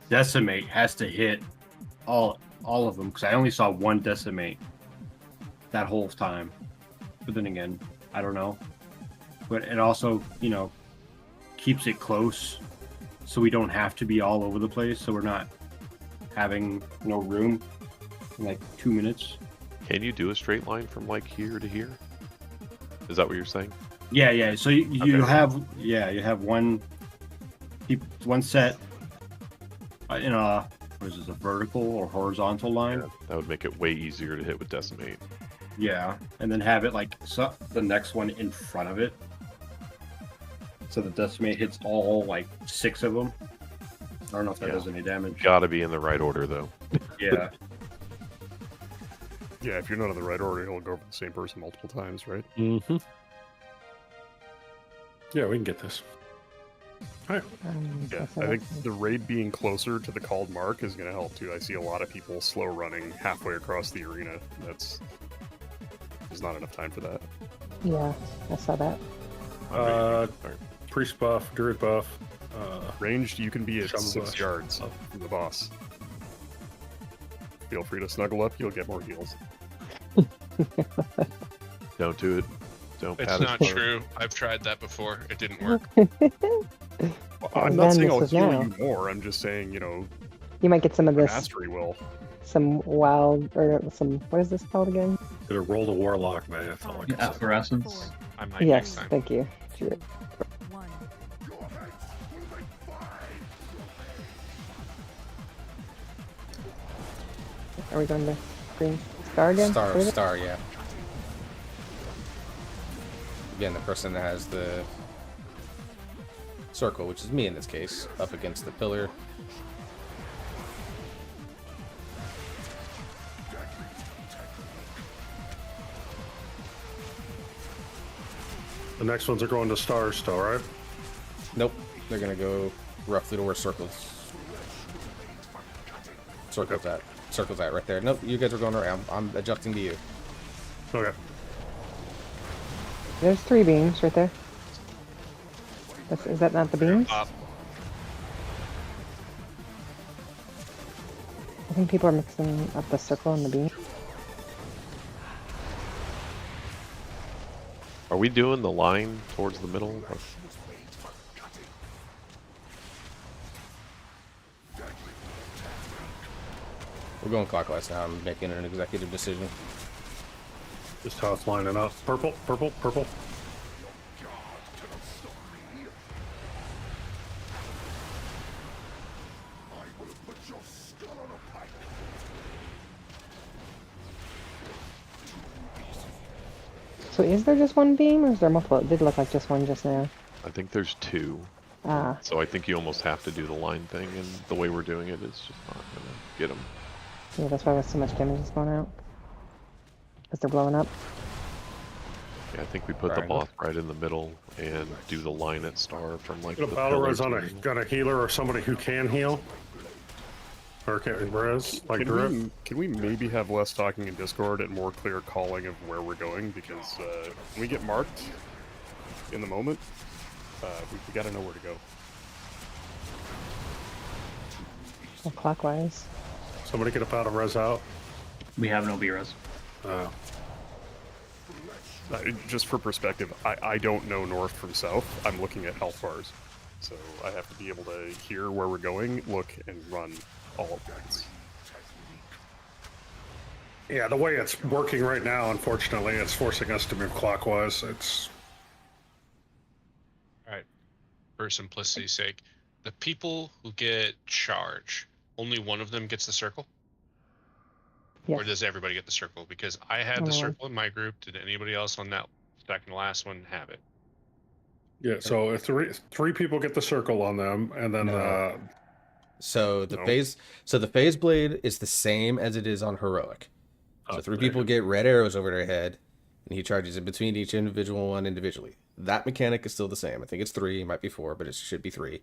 decimate has to hit all of them, because I only saw 1 decimate that whole time. But then again, I don't know. But it also, keeps it close, so we don't have to be all over the place. So we're not having no room in like 2 minutes. Can you do a straight line from like here to here? Is that what you're saying? Yeah. So you have one set in a a vertical or horizontal line. Yeah, that would make it way easier to hit with decimate. Yeah, and then have it like the next one in front of it, so the decimate hits all like 6 of them. I don't know if that does any damage. Gotta be in the right order though. Yeah. Yeah, if you're not in the right order, he'll go for the same person multiple times, right? Mm-hmm. Yeah, we can get this. All right. Yeah, I think the raid being closer to the called mark is going to help too. I see a lot of people slow running halfway across the arena. There's not enough time for that. Yeah, I saw that. Priest buff, druid buff. Ranged, you can be at Shaman 6 buff. yards from the boss. Feel free to snuggle up, you'll get more heals. Don't do it. Don't It's pat not his true. I've tried that before. It didn't work. Well, I'm not saying I'll heal you more, I'm just saying, You might get some of this, mastery will. some wild, or some, what is this called again? Could have rolled a warlock, man. That's all I can say. Efflorescence. I might Yes, next time. thank you. Sure. Are we going to green star again? What is it? Star, yeah. Again, the person that has the circle, which is me in this case, up against the pillar. The next ones are going to stars still, right? Nope, they're gonna go roughly to where circles at right there. Nope, you guys are going around. I'm adjusting to you. Okay. There's 3 beams right there. Is that not the beams? I think people are mixing up the circle and the beam. Are we doing the line towards the middle? We're going clockwise now. I'm making an executive decision. Just how it's lining up. Purple, purple, purple. So is there just one beam, or is there multiple? It did look like just one just now. I think there's 2. Ah. So I think you almost have to do the line thing, and the way we're doing it is just not gonna get them. Yeah, that's why so much damage is going out. Because they're blowing up. Yeah, I think we put the boss right in the middle and do the line at star from like Get a the battle pillar res on to- a healer or somebody who can heal. Or can res like drip. Can we maybe have less talking in Discord and more clear calling of where we're going? Because when we get marked in the moment, we gotta know where to go. Well, clockwise. Somebody get a battle res out. We have no B-res. Just for perspective, I don't know north from south. I'm looking at health bars. So I have to be able to hear where we're going, look, and run all at once. Yeah, the way it's working right now, unfortunately, it's forcing us to move clockwise. It's Alright. For simplicity's sake, the people who get charge, only one of them gets the circle? Yes. Or does everybody get the circle? Because I had Only the one. circle in my group. Did anybody else on that second to last one have it? yeah. So if three people get the circle on them, and then No. So the No. phase blade is the same as it is on heroic. So 3 people get red arrows over their head, and he charges in between each individual one individually. That mechanic is still the same. I think it's 3, it might be 4, but it should be 3.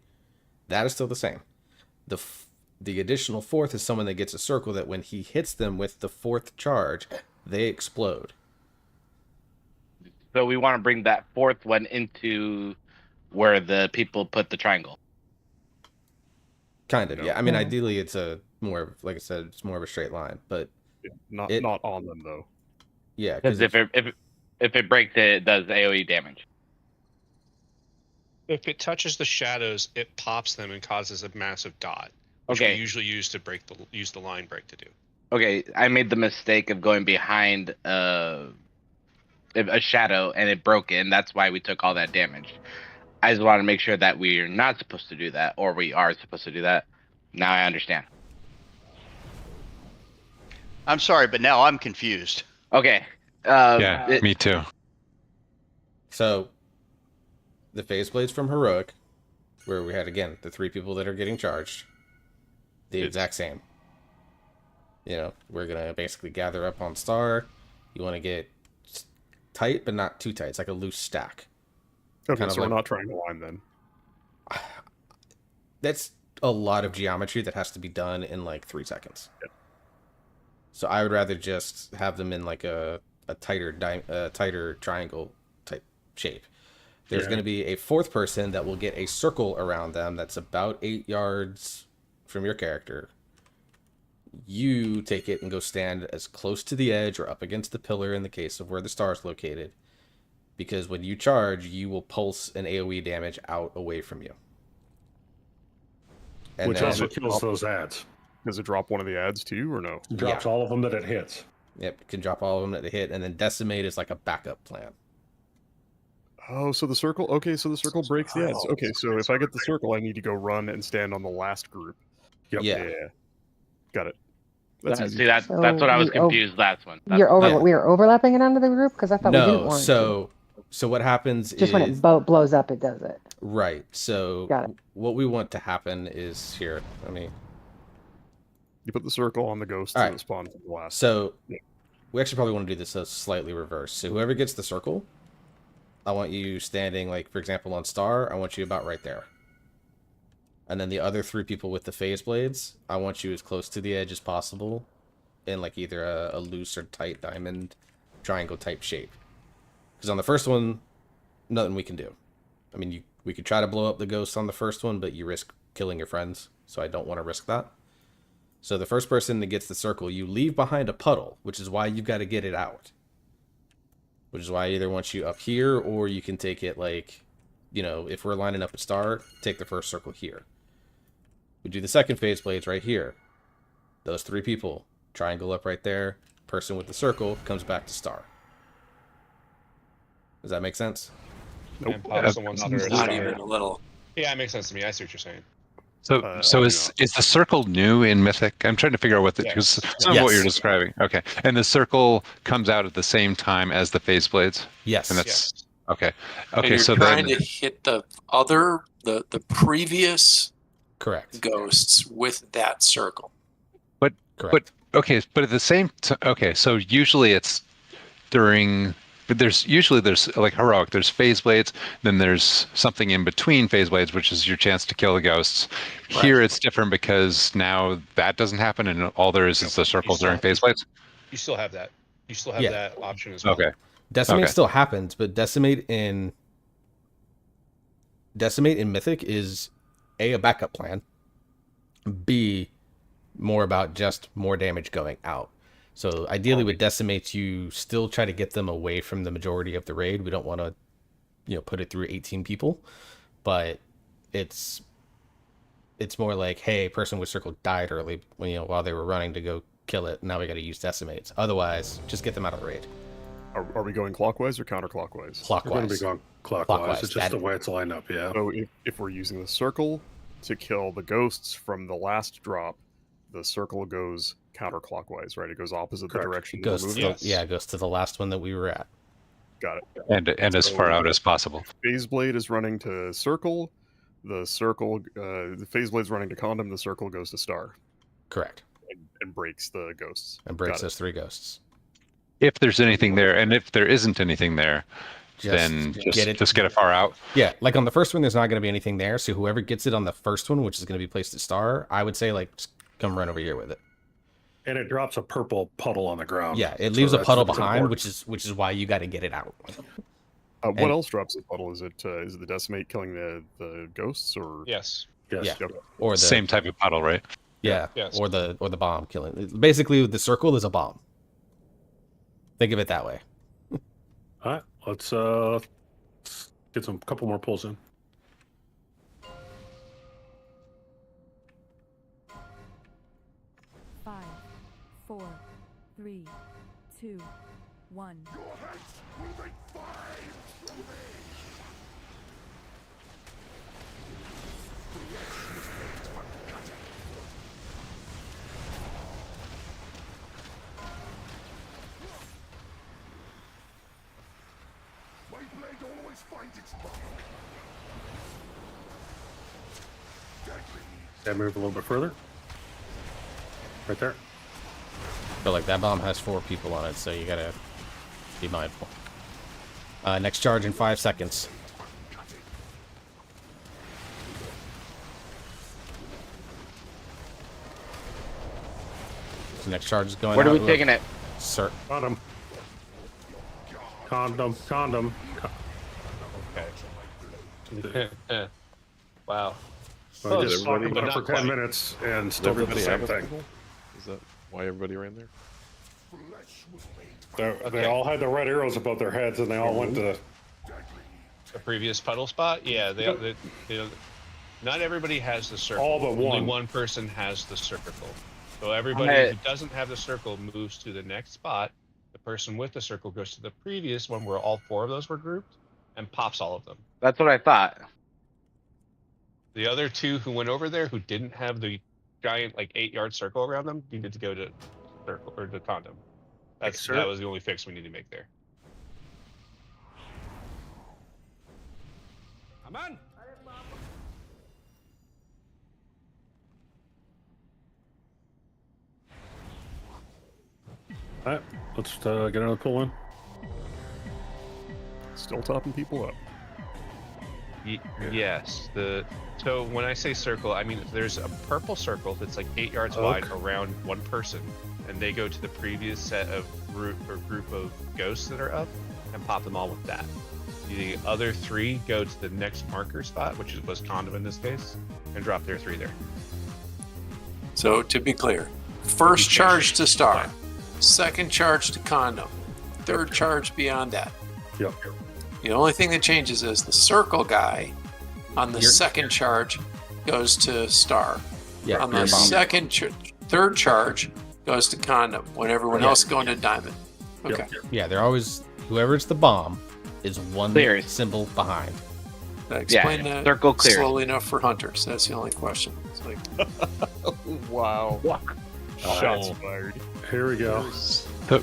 That is still the same. The additional 4th is someone that gets a circle that when he hits them with the 4th charge, they explode. So we want to bring that 4th one into where the people put the triangle. Kind of, yeah. I mean, ideally, it's a more, like I said, it's more of a straight line, but not on them though. Yeah, Because if it breaks it, it does AOE damage. If it touches the shadows, it pops them and causes a massive dot, which Okay. we usually use to use the line break to do. Okay, I made the mistake of going behind a shadow and it broke it, and that's why we took all that damage. I just want to make sure that we're not supposed to do that, or we are supposed to do that. Now I understand. I'm sorry, but now I'm confused. Okay. Me too. So, the phase blades from heroic, where we had again the 3 people that are getting charged, the exact same. You know, we're gonna basically gather up on star. You want to get tight, but not too tight. It's like a loose stack. Okay, Kind of so like- we're not trying to line then. That's a lot of geometry that has to be done in like 3 seconds. So I would rather just have them in like a tighter triangle type shape. There's going to be a 4th person that will get a circle around them that's about 8 yards from your character. You take it and go stand as close to the edge or up against the pillar in the case of where the star is located. Because when you charge, you will pulse an AoE damage out away from you. And which then- also kills those ads. Does it drop one of the ads too, or no? It drops all of them that it hits. Yep, it can drop all of them that they hit, and then decimate is like a backup plan. Oh, so the circle. Okay, so the circle breaks the ads. Okay, so if I get the circle, I need to go run and stand on the last group. Yep. Yeah. Got it. That's easy. See, that's what I was confused last one. We are overlapping it onto the group because I thought we didn't No, want so what happens just is when it blows up, it does it. right. So Got it. what we want to happen is here. I mean, You put the circle on the ghost All and right. it spawns the last. so we actually probably want to do this slightly reverse. So whoever gets the circle, I want you standing, like, for example, on star, I want you about right there. And then the other 3 people with the phase blades, I want you as close to the edge as possible in, like, either a loose or tight diamond triangle type shape. Because on the first one, nothing we can do. I mean, we could try to blow up the ghost on the first one, but you risk killing your friends, so I don't want to risk that. So the first person that gets the circle, you leave behind a puddle, which is why you've got to get it out. Which is why I either want you up here, or you can take it like, you know, if we're lining up a star, take the first circle here. We do the second phase blades right here. Those 3 people, triangle up right there, person with the circle comes back to star. Does that make sense? And pops the ones that are Not star. even a little. Yeah, it makes sense to me. I see what you're saying. So is the circle new in Mythic? I'm trying to figure out what the because some of what you're Yes. describing. Okay, and the circle comes out at the same time as the phase blades. Yes. And that's okay. And Okay, you're so trying then to hit the previous correct ghosts with that circle. but correct. But at the same okay, so usually it's during. But there's like heroic. There's phase blades. Then there's something in between phase blades, which is your chance to kill the ghosts. Here it's different because now that doesn't happen, and all there is the circle during phase blades. You still have that. You still have Yeah. that option as well. Okay. Decimate Okay. still happens, but Decimate in Mythic is a backup plan, B, more about just more damage going out. So ideally with Decimates, you still try to get them away from the majority of the raid. We don't want to, put it through 18 people, but it's more like, hey, person with circle died early while they were running to go kill it. Now we got to use Decimates. Otherwise, just get them out of the raid. Are we going clockwise or counterclockwise? Clockwise. We're going to be going clockwise. It's just the way it's lined up, yeah. So if we're using the circle to kill the ghosts from the last drop, the circle goes counterclockwise, right? It goes opposite the direction It goes we're to moving. it goes to the last one that we were at. Got it. And as far out as possible. Phase blade is running to circle. The phase blade's running to condom. The circle goes to star. Correct. And breaks the ghosts. And breaks Got it. those 3 ghosts. If there's anything there, and if there isn't anything there, then just get it far out. Yeah, like on the first one, there's not going to be anything there. So whoever gets it on the first one, which is going to be placed at star, I would say just come run over here with it. And it drops a purple puddle on the ground. Yeah, it leaves a puddle behind, important. which is why you got to get it out. What else drops the puddle? Is it the decimate killing the ghosts or? Yes. Yes. Yeah. Okay. Or the Same type of puddle, right? Yeah. Yes. Or the bomb killing. Basically, the circle is a bomb. Think of it that way. All right, let's get some couple more pulls in. Five, 4, 3, 2, 1. Yeah, move a little bit further. Right there. But like that bomb has 4 people on it, so you gotta be mindful. Next charge in 5 seconds. So next charge is going. Where are out. we taking it? Sir. Condom. Condom. Okay. Wow. I just talked everybody- about it for not 10 quite. minutes and Does still did the everybody same have a thing. circle? Is that why everybody ran there? They all had the red arrows above their heads and they all went to. The previous puddle spot? Yeah, they not everybody has the circle. All but Only one. one person has the circle. So everybody who doesn't have the circle moves to the next spot. The person with the circle goes to the previous one where all 4 of those were grouped and pops all of them. That's what I thought. The other 2 who went over there who didn't have the giant 8-yard circle around them needed to go to circle or to condom. That was the only fix we need to make there. Come on. All right, let's get another pull in. Still topping people up. Yes. So when I say circle, I mean there's a purple circle that's 8 yards wide around one person, and they go to the previous set of group of ghosts that are up and pop them all with that. The other 3 go to the next marker spot, which was condom in this case, and drop their 3 there. So to be clear, first charge to star, second charge to condom, third charge beyond that. Yep. The only thing that changes is the circle guy on the second charge goes to star. Yeah, on the third charge goes to condom when everyone else is going to diamond. Okay. Yeah, they're always whoever's the bomb is one Clears. symbol behind. Explain that circle clear. slowly enough for hunters. That's the only question. It's like, Wow. Shots fired. Here we go. So,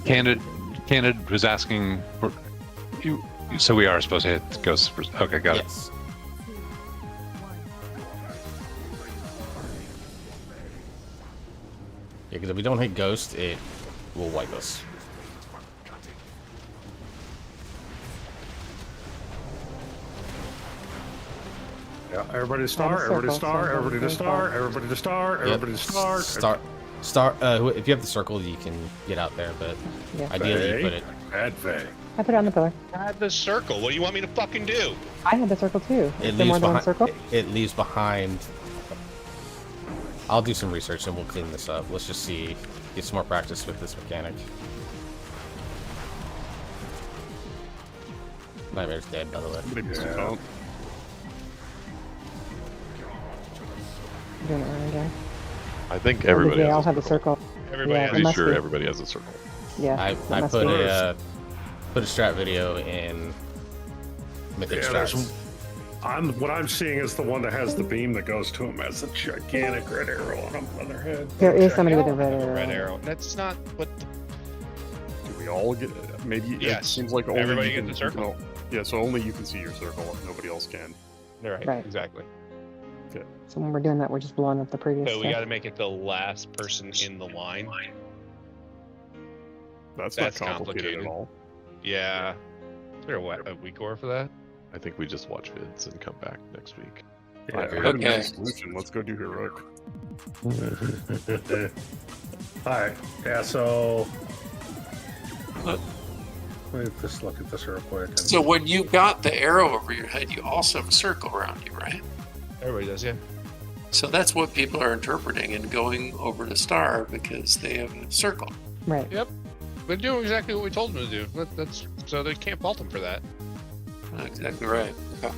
Candid was asking for you. So we are supposed to hit ghosts. Okay, got it. Yeah, because if we don't hit ghost, it will wipe us. Yeah, everybody to star, everybody to star, everybody to star, everybody to star, everybody to star. If you have the circle, you can get out there, but ideally you put it. Advay. I put it on the pillar. Add the circle. What do you want me to fucking do? I had the circle too. It Is there more leaves than one behind. circle? It leaves behind. I'll do some research and we'll clean this up. Let's just see, get some more practice with this mechanic. Nightmare's dead, by the way. Doing it wrong again. I think everybody They all has a have a circle. Everybody Yeah, has it Pretty must sure be. everybody has a circle. Yeah, I must put be. a strat video in Mythic Strats. What I'm seeing is the one that has the beam that goes to him as a gigantic red arrow on their head. There is somebody with a red Red arrow. arrow. That's not what. Do we all get? Maybe it Yes. seems like only Everybody you gets can, a circle. no, yeah, so only you can see your circle. Nobody else can. Right. Exactly. Okay. So when we're doing that, we're just blowing up the previous So we stuff. got to make it the last person in the line. That's That's not complicated complicated. at all. Yeah. Is there a week or for that? I think we just watch vids and come back next week. Yeah, I heard a nice solution. Let's go do heroic. Alright, yeah, so let me just look at this real quick. so when you got the arrow over your head, you also have a circle around you, right? Everybody does, yeah. So that's what people are interpreting and going over to star because they have a circle. Right. Yep. They're doing exactly what we told them to do. That's so they can't fault them for that. Exactly right. Okay.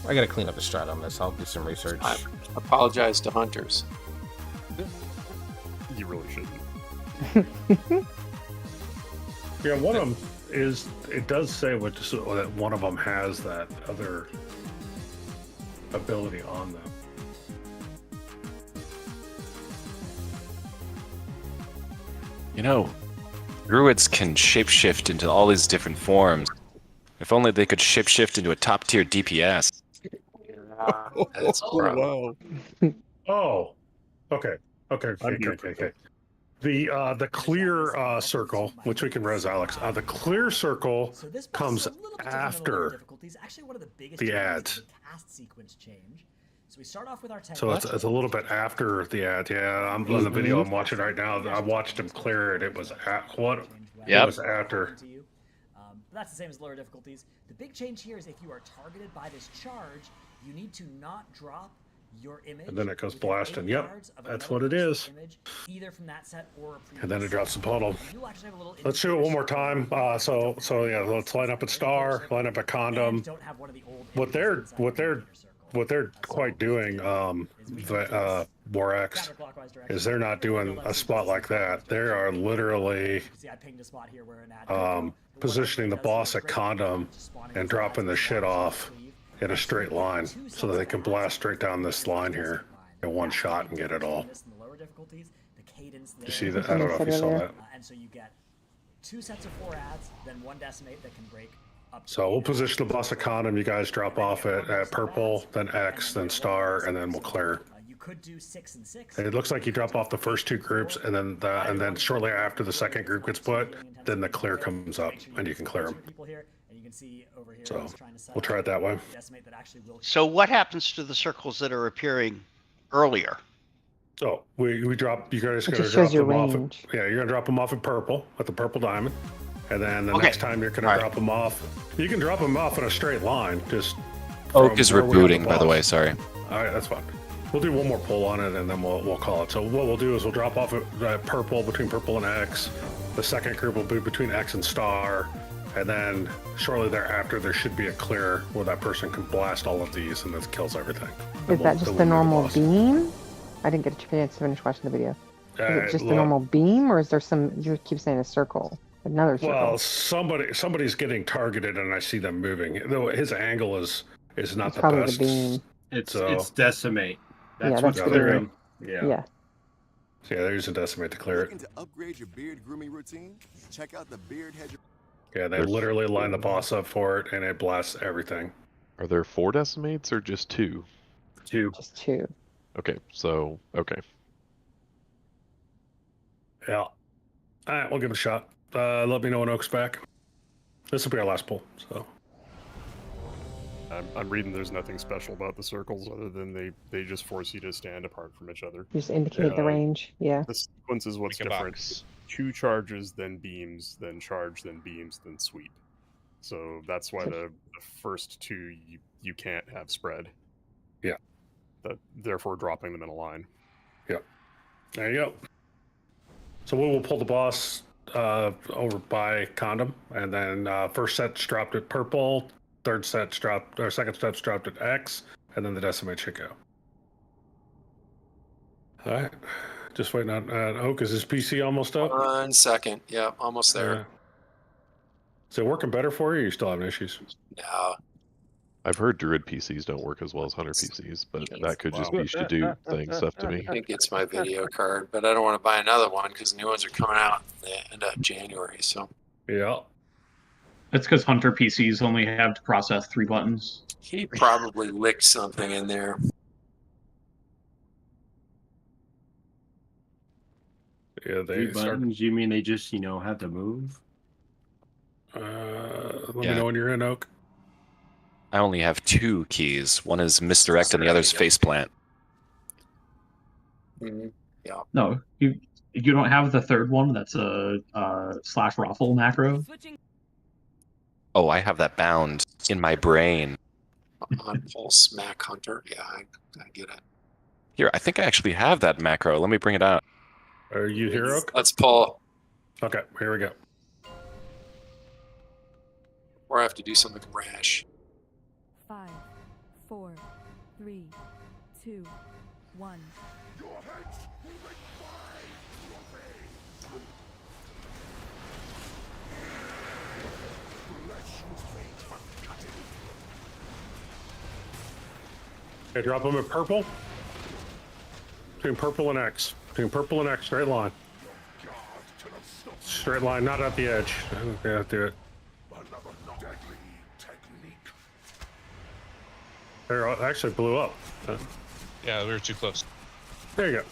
I gotta clean up the strat on this. I'll do some research. I apologize to hunters. You really shouldn't. Yeah, one of them is, it does say that one of them has that other ability on them. You know, druids can shapeshift into all these different forms. If only they could shapeshift into a top tier DPS. That's wow. Oh, okay. The clear circle, which we can res Alex, the clear circle comes after the ads. So we start off with our So it's a little bit after the ad. Yeah, I'm on the video I'm watching right now. I watched him clear it. It was It was after. But that's the same as lower difficulties. The big change here is if you are targeted by this charge, you need to not drop your image. And then it goes blasting. Yep, that's what it is. Either from that set or a And then it drops the puddle. Let's do it one more time. So yeah, let's line up at star, line up at condom. What they're quite doing, Borax, is they're not doing a spot like that. They are literally positioning the boss at condom and dropping the shit off in a straight line so that they can blast straight down this line here in one shot and get it all. You see that? I don't know if you saw that. And so you get 2 sets of 4 ads, then 1 decimate that can break up. So we'll position the boss at condom. You guys drop off at purple, then X, then star, and then we'll clear. You could do 6 and 6. It looks like you drop off the first 2 groups, and then shortly after the second group gets put, then the clear comes up, and you can clear them. So we'll try it that way. So what happens to the circles that are appearing earlier? So we drop. You guys It gonna just drop shows your them off. range. You're gonna drop them off at purple at the purple diamond, and then the Okay. next time you're gonna drop them off. You can drop them off in a straight line. Just Oak from is where we have rebooting, by the boss. way, sorry. All right, that's fine. We'll do one more pull on it, and then we'll call it. So what we'll do is we'll drop off at purple, between purple and X. The second group will be between X and star, and then shortly thereafter there should be a clear where that person can blast all of these, and this kills everything. Is that just the normal beam? I didn't get a chance to finish watching the video. Is it just the normal beam, or is there some? You keep saying a circle. Another circle. Well, somebody's getting targeted, and I see them moving. Though his angle is not It's the probably best. the beam. It's decimate. That's Yeah, what's that's the clearing. beam. Yeah. Yeah. Yeah, there's a decimate to clear it. Looking to upgrade your beard grooming routine? Check out the Beard Hedger. Yeah, they There's- literally line the boss up for it, and it blasts everything. Are there 4 decimates or just 2? 2. Just 2. Okay, so okay. Yeah. All right, we'll give it a shot. Let me know when Oak's back. This will be our last pull. So. I'm reading there's nothing special about the circles other than they just force you to stand apart from each other. Just indicate the range. Yeah. The sequence is what's Make a different. box. 2 charges, then beams, then charge, then beams, then sweep. So that's why the first 2 you can't have spread. Yeah. Therefore dropping them in a line. Yeah. There you go. So we will pull the boss over by Condom, and then first set's dropped at purple, second set's dropped at X, and then the decimate should go. All right. Just waiting on Oak. Is his PC almost up? 1 second. Yeah, almost there. Is it working better for you, or you still having issues? No. I've heard Druid PCs don't work as well as Hunter PCs, but that could just be Shadow thing stuff to me. I think it's my video card, but I don't want to buy another one because new ones are coming out at the end of January. So yeah, That's because Hunter PCs only have to process 3 buttons. he probably licked something in there. Yeah, Three buttons. You mean they just have to move? Let me know when you're in, Oak. I only have 2 keys. One is misdirect and the other's faceplant. Yeah. No, you don't have the third one. That's a slash raffle macro. Oh, I have that bound in my brain. On Pulse Mac Hunter. Yeah, I get it. Here, I think I actually have that macro. Let me bring it out. Are you here, Oak? Let's pull. Okay, here we go. Or I have to do something rash. 5, 4, 3, 2, 1. Okay, drop them in purple. Between purple and X. Between purple and X, straight line. Straight line, not at the edge. Okay, do it. There, it actually blew up. Yeah, we were too close. There you go.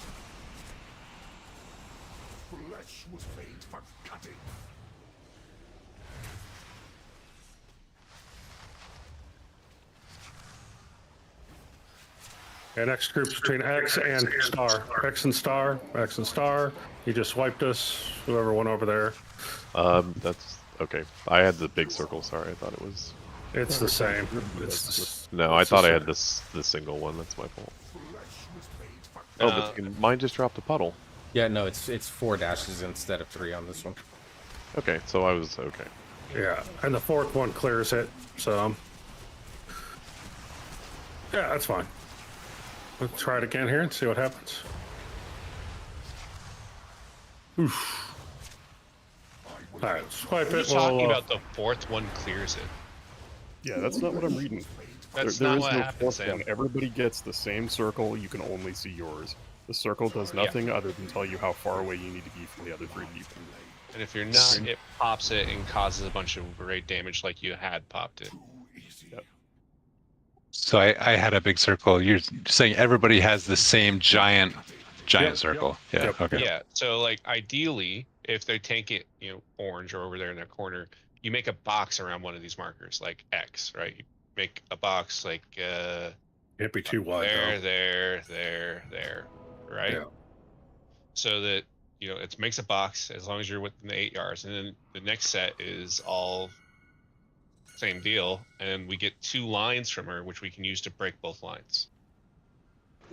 And X groups between X and star. X and star. X and star. You just wiped us. Whoever went over there. That's okay. I had the big circle. Sorry, I thought it was. It's the same. It's No, I thought I had the single one. That's my fault. Oh, but mine just dropped a puddle. Yeah, no, it's 4 dashes instead of 3 on this one. Okay, so I was okay. Yeah, and the 4th one clears it. So yeah, that's fine. Let's try it again here and see what happens. Oof. All right, swipe We're it. just talking about the 4th one clears it. Yeah, that's not what I'm reading. That's there not is what no happens, 4th one. Sam. Everybody gets the same circle. You can only see yours. The circle does nothing other than tell you how far away you need to be from the other 3 people. And if you're not, it pops it and causes a bunch of great damage like you had popped it. Yep. So I had a big circle. You're saying everybody has the same giant circle. Yeah. Okay. Yeah. So like ideally, if they take it, orange or over there in that corner, you make a box around one of these markers, like X, right? You make a box like can't be too wide. there, right? Yeah. So that it makes a box as long as you're within the 8 yards, and then the next set is all same deal, and we get 2 lines from her, which we can use to break both lines.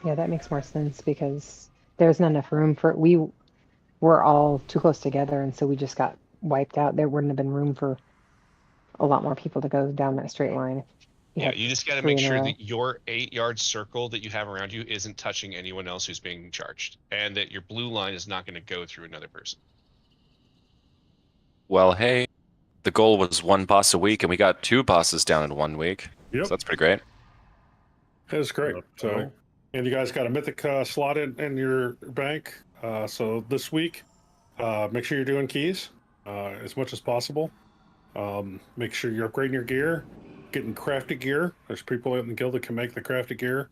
Yeah, that makes more sense because there's not enough room for we were all too close together, and so we just got wiped out. There wouldn't have been room for a lot more people to go down that straight line. Yeah, you just got to make sure that your 8-yard circle that you have around you isn't touching anyone else who's being charged, and that your blue line is not going to go through another person. Well, hey, the goal was 1 boss a week, and we got 2 bosses down in 1 week. Yep. So that's pretty great. That's great. So, and you guys got a mythic slot in your bank. So this week, make sure you're doing keys as much as possible. Make sure you're upgrading your gear, getting crafted gear. There's people in the guild that can make the crafted gear.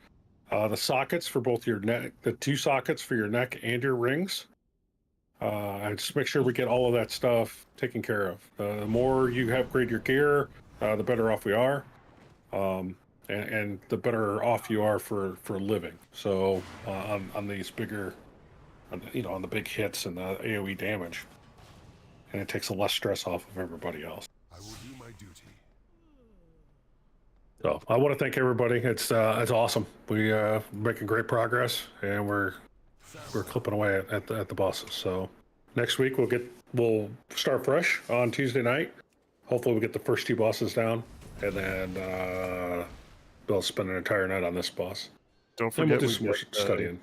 The sockets for both your neck, the 2 sockets for your neck and your rings. And just make sure we get all of that stuff taken care of. The more you upgrade your gear, the better off we are. And the better off you are for living. So on these bigger, on the big hits and the AOE damage, and it takes a less stress off of everybody else. I will do my duty. So I want to thank everybody. It's awesome. We making great progress, and we're clipping away at the bosses. So next week we'll start fresh on Tuesday night. Hopefully we get the first 2 bosses down, and then we'll spend an entire night on this boss. Don't Then we'll forget do some more studying.